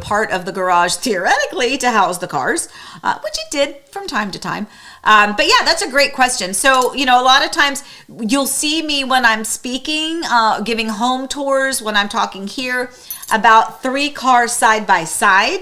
part of the garage theoretically to house the cars, which it did from time to time. But yeah, that's a great question. So, a lot of times you'll see me when I'm speaking, giving home tours, when I'm talking here about 3-car side by side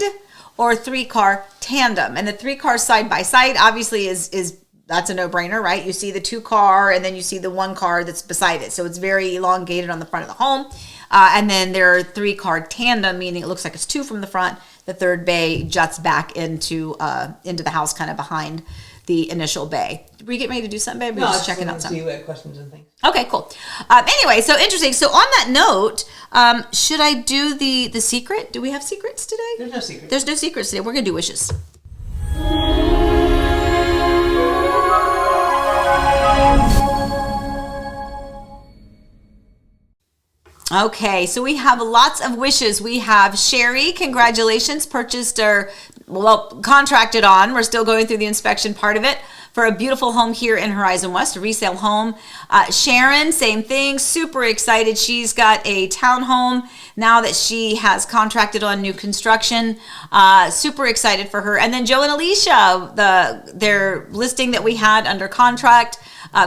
or 3-car tandem. And the 3-car side by side obviously is that's a no-brainer, right? You see the 2-car and then you see the 1 car that's beside it. So it's very elongated on the front of the home. And then there are 3-car tandem, meaning it looks like it's 2 from the front, the third bay juts back into the house, kind of behind the initial bay. Did we get ready to do something, babe? We're just checking out something. See what questions and things. Okay, cool. Anyway, so interesting. So on that note, should I do the secret? Do we have secrets today? There's no secret. There's no secrets today. We're going to do wishes. Okay, so we have lots of wishes. We have Sherry, congratulations, contracted on. We're still going through the inspection part of it for a beautiful home here in Horizon West, a resale home. Sharon, same thing, super excited. She's got a townhome now that she has contracted on new construction. Super excited for her. And then Joe and Alicia, their listing that we had under contract.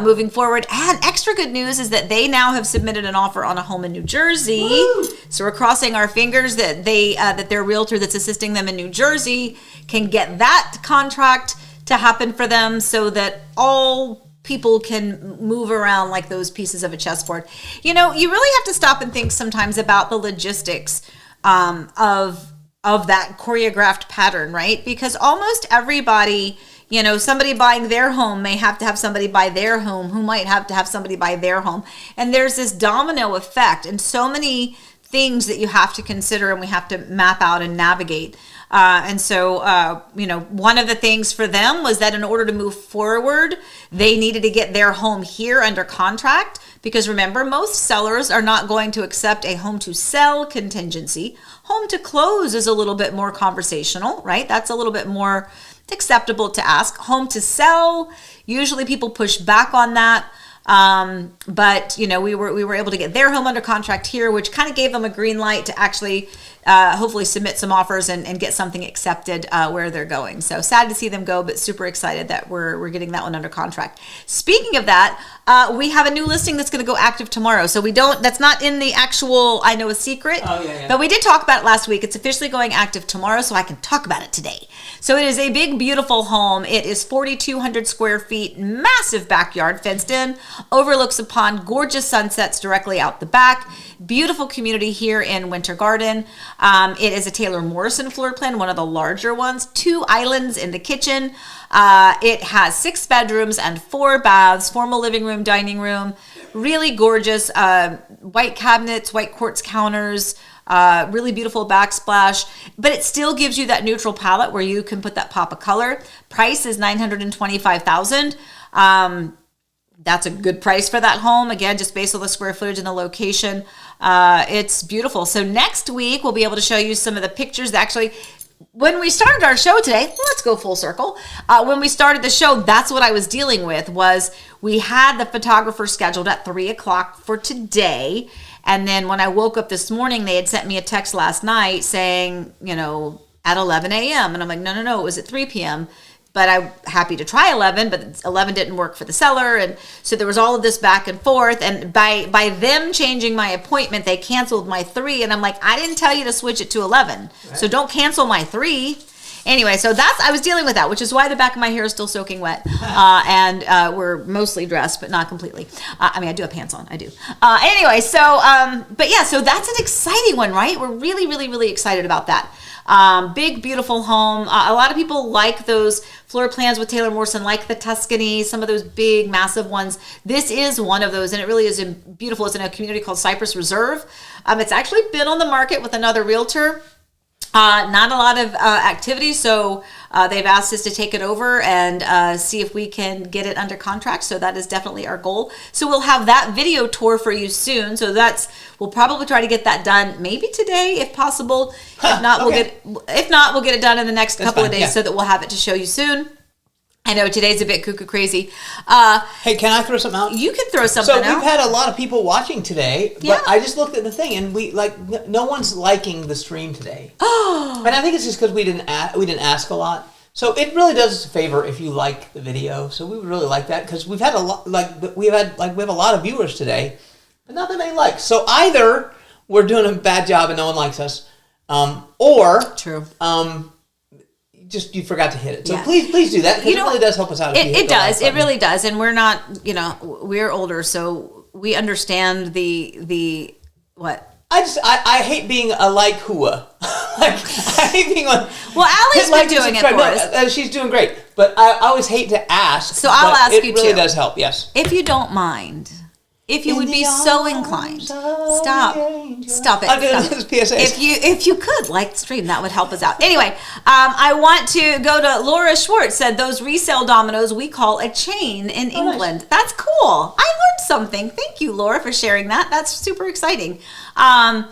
Moving forward, and extra good news is that they now have submitted an offer on a home in New Jersey. Woo! So we're crossing our fingers that that their realtor that's assisting them in New Jersey can get that contract to happen for them, so that all people can move around like those pieces of a chessboard. You know, you really have to stop and think sometimes about the logistics of that choreographed pattern, right? Because almost everybody, you know, somebody buying their home may have to have somebody buy their home who might have to have somebody buy their home. And there's this domino effect and so many things that you have to consider and we have to map out and navigate. You know, one of the things for them was that in order to move forward, they needed to get their home here under contract. Because remember, most sellers are not going to accept a home to sell contingency. Home to close is a little bit more conversational, right? That's a little bit more acceptable to ask. Home to sell, usually people push back on that. But you know, we were able to get their home under contract here, which kind of gave them a green light to actually hopefully submit some offers and get something accepted where they're going. So sad to see them go, but super excited that we're getting that one under contract. Speaking of that, we have a new listing that's going to go active tomorrow. So that's not in the actual I Know a Secret, but we did talk about it last week. It's officially going active tomorrow, so I can talk about it today. So it is a big, beautiful home. It is 4,200 square feet, massive backyard, fenced in, overlooks upon gorgeous sunsets directly out the back. Beautiful community here in Winter Garden. It is a Taylor Morrison floor plan, one of the larger ones. 2 islands in the kitchen. It has 6 bedrooms and 4 baths, formal living room, dining room. Really gorgeous white cabinets, white quartz counters. Really beautiful backsplash, but it still gives you that neutral palette where you can put that pop of color. Price is $925,000. That's a good price for that home. Again, just based on the square footage and the location. It's beautiful. So next week, we'll be able to show you some of the pictures. Actually, when we started our show today, let's go full circle. When we started the show, that's what I was dealing with, was we had the photographer scheduled at 3:00 for today. And then when I woke up this morning, they had sent me a text last night saying, you know, at 11 a.m. And I'm like, no, it was at 3 p.m. But I'm happy to try 11, but 11 didn't work for the seller. And so there was all of this back and forth. And by them changing my appointment, they canceled my 3. And I'm like, I didn't tell you to switch it to 11. Right. So don't cancel my 3. Anyway, so I was dealing with that, which is why the back of my hair is still soaking wet. And we're mostly dressed, but not completely. I mean, I do have pants on. I do. Anyway, but yeah, so that's an exciting one, right? We're really, really, really excited about that. Big, beautiful home. A lot of people like those floor plans with Taylor Morrison, like the Tuscany, some of those big, massive ones. This is one of those, and it really is beautiful. It's in a community called Cypress Reserve. It's actually been on the market with another realtor. Not a lot of activity, so they've asked us to take it over and see if we can get it under contract. So that is definitely our goal. So we'll have that video tour for you soon. So we'll probably try to get that done maybe today if possible. If not, okay. we'll get it done in the next couple of days so that we'll have it to show you soon. I know today's a bit cuckoo crazy. Hey, can I throw something out? You can throw something out. So we've had a lot of people watching today, but I just looked at the thing and no one's liking the stream today. Oh. And I think it's just because we didn't ask a lot. So it really does us a favor if you like the video. So we would really like that because we've had a lot, we have a lot of viewers today, but not that many likes. So either we're doing a bad job and no one likes us, or true. You forgot to hit it. So please do that because it really does help us out. It does. It really does. And we're not, we're older, so we understand the what. I hate being a like hua. Like, I hate being on. Well, Allie's been doing it for us. She's doing great, but I always hate to ask. So I'll ask you too. It really does help. Yes. If you don't mind, if you would be so inclined, stop it. Stop. PSAs. If you could like the stream, that would help us out. Anyway, I want to go to Laura Schwartz. Said those resale dominoes we call a chain in England. Nice. That's cool. I learned something. Thank you, Laura, for sharing that. That's super exciting. I'm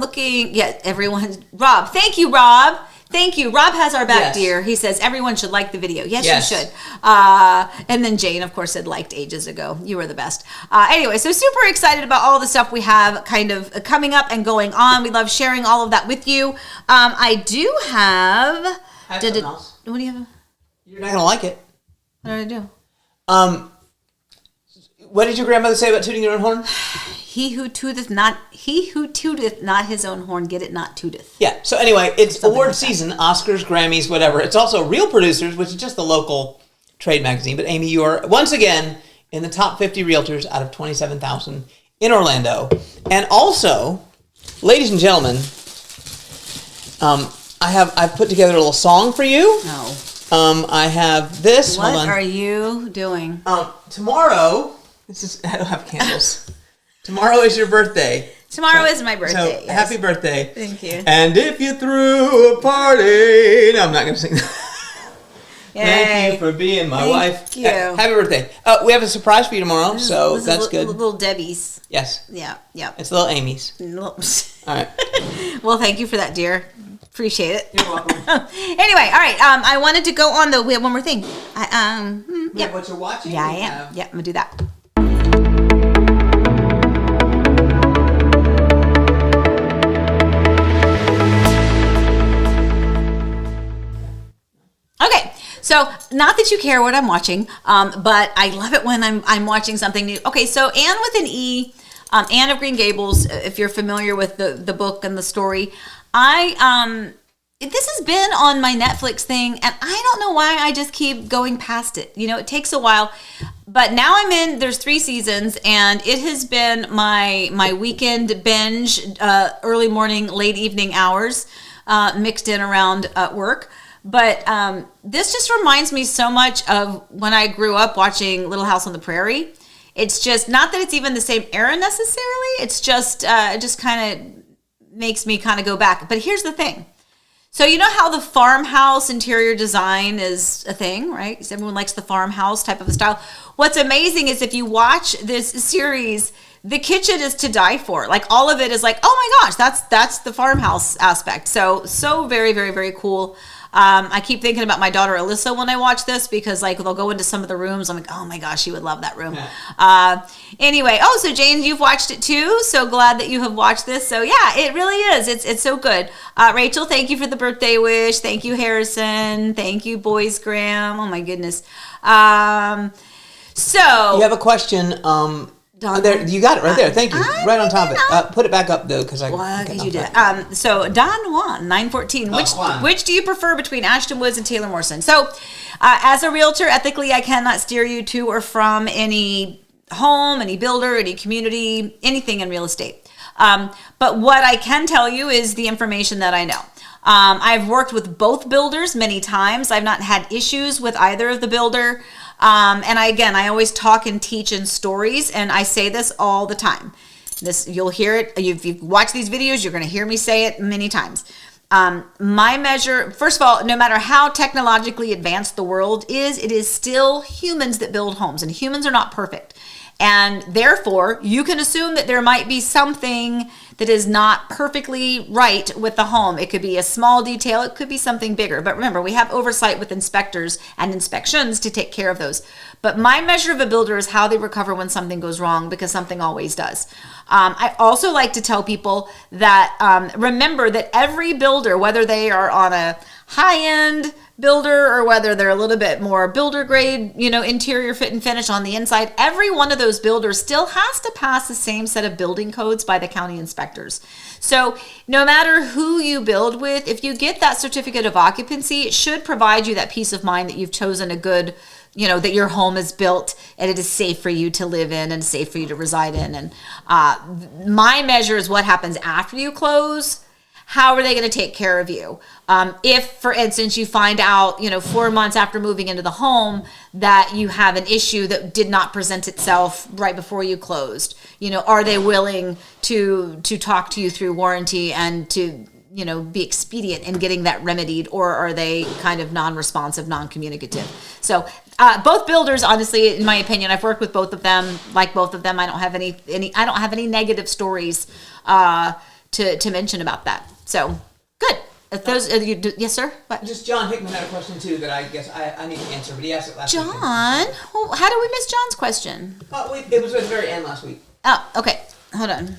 looking. Yeah, everyone. Rob, thank you, Rob. Thank you. Rob has our back, Yes. dear. He says everyone should like the video. Yes, you should. And then Jane, of course, said liked ages ago. You were the best. Anyway, so super excited about all the stuff we have kind of coming up and going on. We love sharing all of that with you. I do have. Something else. What do you have? You're not gonna like it. What did I do? What did your grandmother say about tooting your own horn? He who tooteth not his own horn, get it not tooteth. Yeah. So anyway, it's Something award like that. season, Oscars, Grammys, whatever. It's also Real Producers, which is just the local trade magazine. But Amy, you are once again in the top 50 realtors out of 27,000 in Orlando. And also, ladies and gentlemen, I've put together a little song for you. No. I have this. What Hold on. are you doing? Tomorrow. I don't have candles. Tomorrow is your birthday. Tomorrow is my birthday. So yes. happy birthday. Thank you. And if you threw a party. No, I'm not going to sing that. Yay. Thank you for being my wife. Thank you. Happy birthday. We have a surprise for you tomorrow, so This is that's good. Little Debbie's. Yes. Yeah. It's little Amy's. All right. Well, thank you for that, dear. Appreciate it. You're welcome. Anyway, all right. I wanted to go on we have one more thing. Yeah. What you're watching? Yeah, I am. Yeah, I'm gonna do that. Okay, so not that you care what I'm watching, but I love it when I'm watching something new. Okay, so Anne with an E, Anne of Green Gables. If you're familiar with the book and the story, this has been on my Netflix thing, and I don't know why I just keep going past it. You know, it takes a while, but now there's 3 seasons, and it has been my weekend binge, early morning, late evening hours, mixed in around work. But this just reminds me so much of when I grew up watching Little House on the Prairie. It's just not that it's even the same era necessarily. It's just it just kind of makes me kind of go back. But here's the thing. So you know how the farmhouse interior design is a thing, right? Because everyone likes the farmhouse type of a style. What's amazing is if you watch this series, the kitchen is to die for. Like all of it is like, oh my gosh, that's the farmhouse aspect. So very, very, very cool. I keep thinking about my daughter Alyssa when I watch this because like they'll go into some of the rooms. I'm like, oh my gosh, she would love that room. Yeah. Anyway, so Jane, you've watched it too. So glad that you have watched this. So yeah, it really is. It's so good. Rachel, thank you for the birthday wish. Thank you, Harrison. Thank you, Boys Graham. Oh my goodness. So you have a question. There, you got it right there. Thank you. Right on top of it. Put it back up though, because you did. So Don Juan, 914. Which do you prefer between Ashton Woods and Taylor Morrison? So, as a realtor, ethically, I cannot steer you to or from any home, any builder, any community, anything in real estate. But what I can tell you is the information that I know. I've worked with both builders many times. I've not had issues with either of the builder. And I always talk and teach in stories, and I say this all the time. You'll hear it. If you've watched these videos, you're going to hear me say it many times. My measure, first of all, no matter how technologically advanced the world is, it is still humans that build homes, and humans are not perfect. And therefore, you can assume that there might be something that is not perfectly right with the home. It could be a small detail. It could be something bigger. But remember, we have oversight with inspectors and inspections to take care of those. But my measure of a builder is how they recover when something goes wrong, because something always does. I also like to tell people that remember that every builder, whether they are on a high-end builder or whether they're a little bit more builder grade, interior fit and finish on the inside, every one of those builders still has to pass the same set of building codes by the county inspectors. So no matter who you build with, if you get that certificate of occupancy, it should provide you that peace of mind that you've chosen a good, that your home is built and it is safe for you to live in and safe for you to reside in. And my measure is what happens after you close. how are they going to take care of you? If, for instance, you find out, 4 months after moving into the home that you have an issue that did not present itself right before you closed, are they willing to talk to you through warranty and to, be expedient in getting that remedied, or are they kind of non-responsive, non-communicative? So both builders, honestly, in my opinion, I've worked with both of them. Like both of them, I don't have any negative stories to mention about that. So good. If those, yes, sir. What? Just John Hickman had a question too that I guess I need to answer, but he asked it last week. John, how did we miss John's question? It was at the very end last week. Oh, okay. Hold on.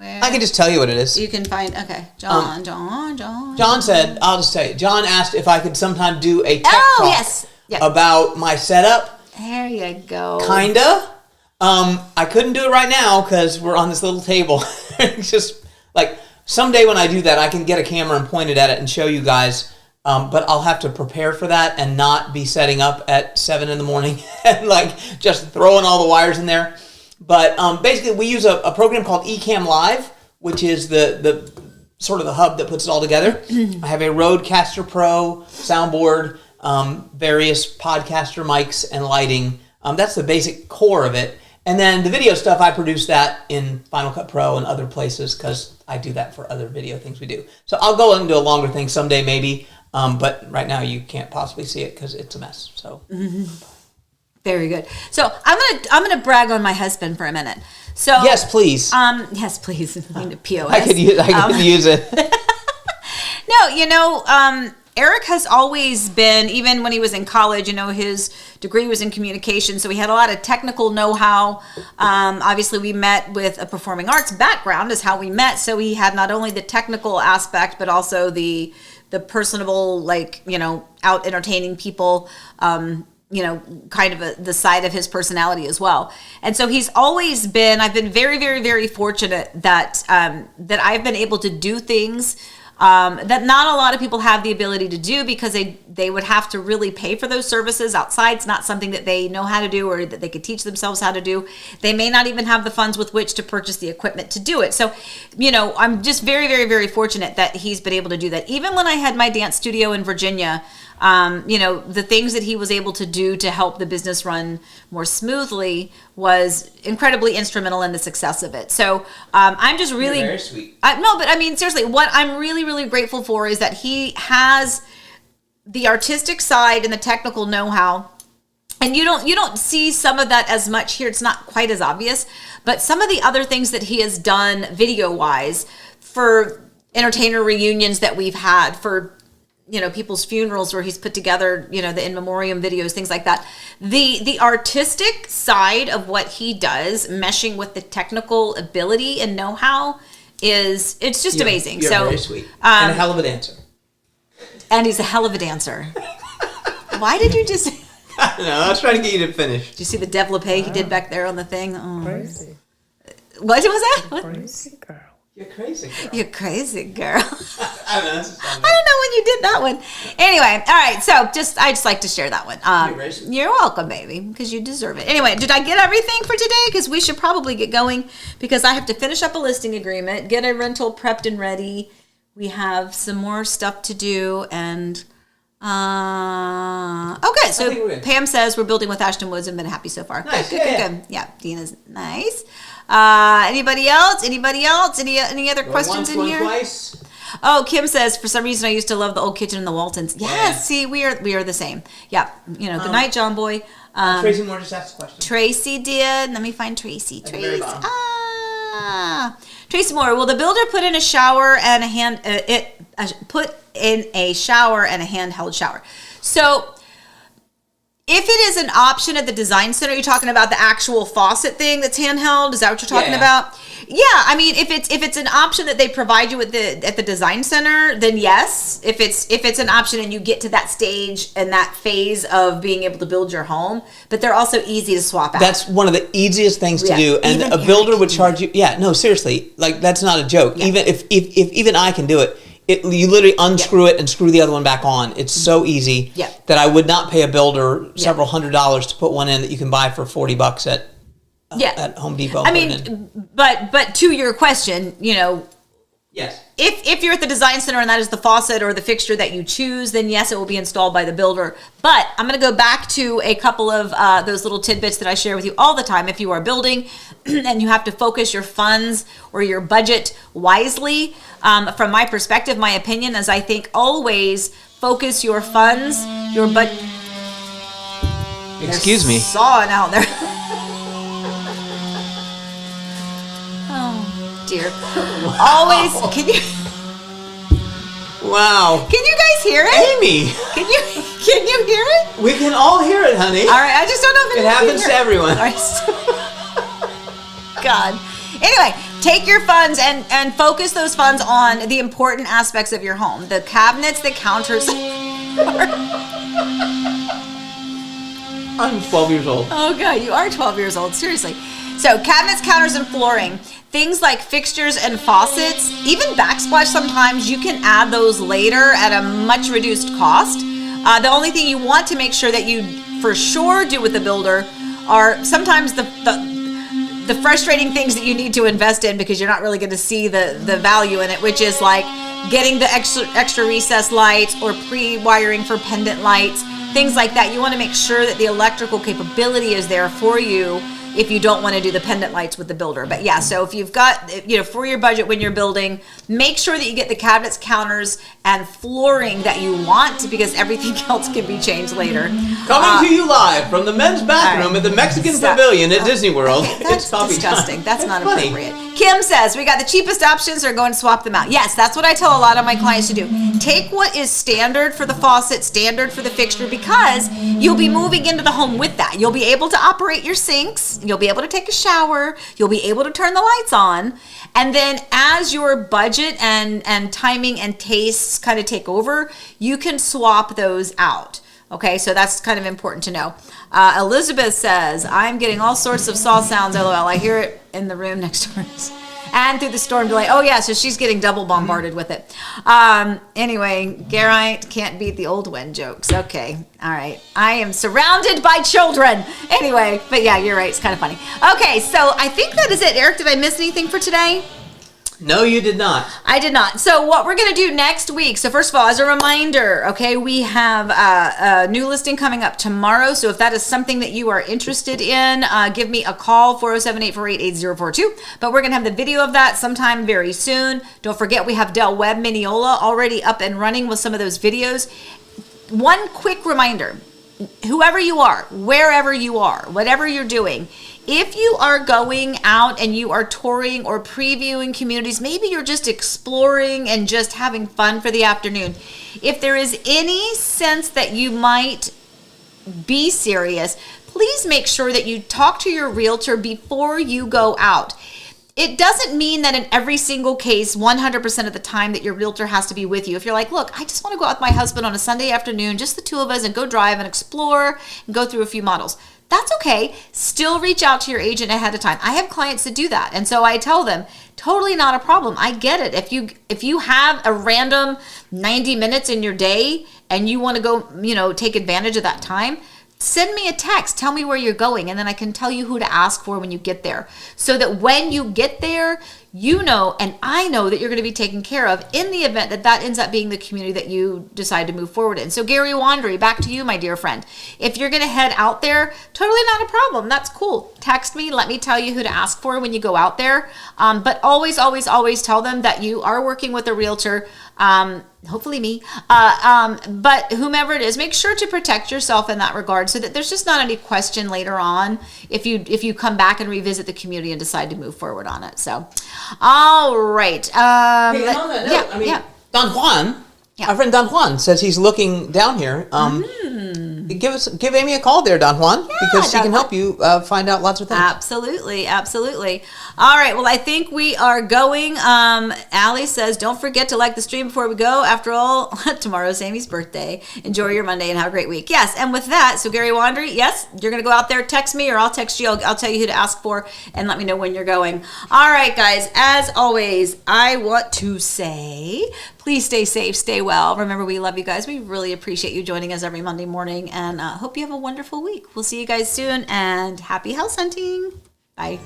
I can just tell you what it is. You can find, okay. John. John said, I'll just tell you. John asked if I could sometime do a tech talk yes. Yep. about my setup. There you go. Kinda. I couldn't do it right now because we're on this little table. It's just like someday when I do that, I can get a camera and point it at it and show you guys. But I'll have to prepare for that and not be setting up at 7 in the morning and like just throwing all the wires in there. But basically, we use a program called Ecamm Live, which is the sort of the hub that puts it all together. I have a Rodecaster Pro soundboard, various podcaster mics, and lighting. That's the basic core of it. And then the video stuff, I produce that in Final Cut Pro and other places because I do that for other video things we do. So I'll go into a longer thing someday maybe, but right now you can't possibly see it because it's a mess. So. Very good. So I'm gonna brag on my husband for a minute. So yes, please. Yes, please. POS. I could use it. No, Eric has always been, even when he was in college, his degree was in communication, so he had a lot of technical know-how. Obviously, we met with a performing arts background is how we met, so he had not only the technical aspect, but also the personable, out entertaining people, kind of the side of his personality as well. And so he's always been, I've been very, very, very fortunate that I've been able to do things that not a lot of people have the ability to do because they would have to really pay for those services outside. It's not something that they know how to do or that they could teach themselves how to do. They may not even have the funds with which to purchase the equipment to do it. So, I'm just very, very, very fortunate that he's been able to do that. Even when I had my dance studio in Virginia, the things that he was able to do to help the business run more smoothly was incredibly instrumental in the success of it. So I'm just really You're very sweet. No, but I mean, seriously, what I'm really, really grateful for is that he has the artistic side and the technical know-how. And you don't see some of that as much here. It's not quite as obvious, but some of the other things that he has done video-wise for entertainer reunions that we've had, for people's funerals where he's put together, the in memoriam videos, things like that. The artistic side of what he does, meshing with the technical ability and know-how, it's just amazing. You're so very sweet and a hell of a dancer. And he's a hell of a dancer. Why did you just? I don't know. I was trying to get you to finish. Did you see the développé he did back there on the thing? Oh. Crazy. What was that? What? Crazy girl. You're crazy, girl. You're crazy, girl. I don't know. I don't know when you did that one. Anyway, all right. So I just like to share that one. You're welcome, baby, because you deserve it. Anyway, did I get everything for today? Because we should probably get going because I have to finish up a listing agreement, get a rental prepped and ready. We have some more stuff to do, and okay. So Pam says we're building with Ashton Woods and been happy so far. Nice. Good. Yeah, Dina's nice. Anybody else? Any other questions in here? Twice. Oh, Kim says, for some reason I used to love the old kitchen in the Waltons. Yes, yeah. See, we are the same. Yeah, good night, John Boy. Tracy Moore just asked a question. Tracy did. Let me find Tracy. Tracy. Tracy Moore. Will the builder put in a shower and a handheld shower? So, if it is an option at the design center, you're talking about the actual faucet thing that's handheld. Is that what you're talking about? Yeah, I mean, if it's an option that they provide you at the design center, then yes. If it's an option and you get to that stage and that phase of being able to build your home, but they're also easy to swap out. That's one of the easiest things to do, and even a builder would charge you. Yeah, no, seriously, like that's not a joke. Yeah. Even if even I can do it. You literally unscrew it and screw the other one back on. It's so easy that I would not pay a builder several $100s to put one in that you can buy for $40 at Home Depot. I mean, but to your question, Yes. If you're at the design center and that is the faucet or the fixture that you choose, then yes, it will be installed by the builder. But I'm going to go back to a couple of those little tidbits that I share with you all the time. If you are building and you have to focus your funds or your budget wisely, from my perspective, my opinion is I think always focus your funds, your budget. Excuse me. Sawing out there. Oh dear. Always. Can you? Wow. Can you guys hear it? Amy. Can you hear it? We can all hear it, honey. All right. I just don't know if It happens to everyone. All right. God. Anyway, take your funds and focus those funds on the important aspects of your home. The cabinets, the counters. I'm 12 years old. Oh God, you are 12 years old. Seriously. So cabinets, counters, and flooring. Things like fixtures and faucets, even backsplash sometimes, you can add those later at a much reduced cost. The only thing you want to make sure that you for sure do with the builder are sometimes the frustrating things that you need to invest in because you're not really going to see the value in it, which is like getting the extra recessed lights or pre-wiring for pendant lights, things like that. You want to make sure that the electrical capability is there for you if you don't want to do the pendant lights with the builder. But yeah, so if you've got, for your budget when you're building, make sure that you get the cabinets, counters, and flooring that you want because everything else can be changed later. Coming to you live from the men's bathroom at the Mexican Pavilion at Disney World. That's It's coffee disgusting. time. That's not funny. appropriate. Kim says, we got the cheapest options or go and swap them out. Yes, that's what I tell a lot of my clients to do. Take what is standard for the faucet, standard for the fixture, because you'll be moving into the home with that. You'll be able to operate your sinks. You'll be able to take a shower. You'll be able to turn the lights on. And then as your budget and timing and tastes kind of take over, you can swap those out. Okay, so that's kind of important to know. Elizabeth says, I'm getting all sorts of saw sounds, LOL. I hear it in the room next door. And through the storm delay. Oh, yeah, so she's getting double bombarded with it. Anyway, Garite can't beat the old one jokes. Okay, all right. I am surrounded by children. Anyway, but yeah, you're right. It's kind of funny. Okay, so I think that is it. Eric, did I miss anything for today? No, you did not. I did not. So what we're going to do next week. So first of all, as a reminder, okay, we have a new listing coming up tomorrow. So if that is something that you are interested in, give me a call, 407-848-8042. But we're going to have the video of that sometime very soon. Don't forget, we have Webb Minneola already up and running with some of those videos. One quick reminder, whoever you are, wherever you are, whatever you're doing, if you are going out and you are touring or previewing communities, maybe you're just exploring and just having fun for the afternoon. If there is any sense that you might be serious, please make sure that you talk to your realtor before you go out. It doesn't mean that in every single case, 100% of the time that your realtor has to be with you. If you're like, look, I just want to go out with my husband on a Sunday afternoon, just the two of us, and go drive and explore and go through a few models. That's okay. Still reach out to your agent ahead of time. I have clients that do that. And so I tell them, totally not a problem. I get it. If you have a random 90 minutes in your day and you want to go, take advantage of that time, send me a text. Tell me where you're going, and then I can tell you who to ask for when you get there. So that when you get there, you know, and I know that you're going to be taken care of in the event that that ends up being the community that you decide to move forward in. So Gary Wandry, back to you, my dear friend. If you're going to head out there, totally not a problem. That's cool. Text me. Let me tell you who to ask for when you go out there. But always, always, always tell them that you are working with a realtor. Hopefully me, but whomever it is, make sure to protect yourself in that regard so that there's just not any question later on if you come back and revisit the community and decide to move forward on it. So, all right. Hey, and on that note, Don Juan, our friend Don Juan says he's looking down here. Give Amy a call there, Don Juan, because she can help you find out lots of things. Absolutely, absolutely. All right, well, I think we are going. Allie says, don't forget to like the stream before we go. After all, tomorrow's Amy's birthday. Enjoy your Monday and have a great week. Yes, and with that, so Gary Wandry, yes, you're going to go out there, text me, or I'll text you. I'll tell you who to ask for, and let me know when you're going. All right, guys, as always, I want to say, please stay safe, stay well. Remember, we love you guys. We really appreciate you joining us every Monday morning, and hope you have a wonderful week. We'll see you guys soon, and happy house hunting. Bye.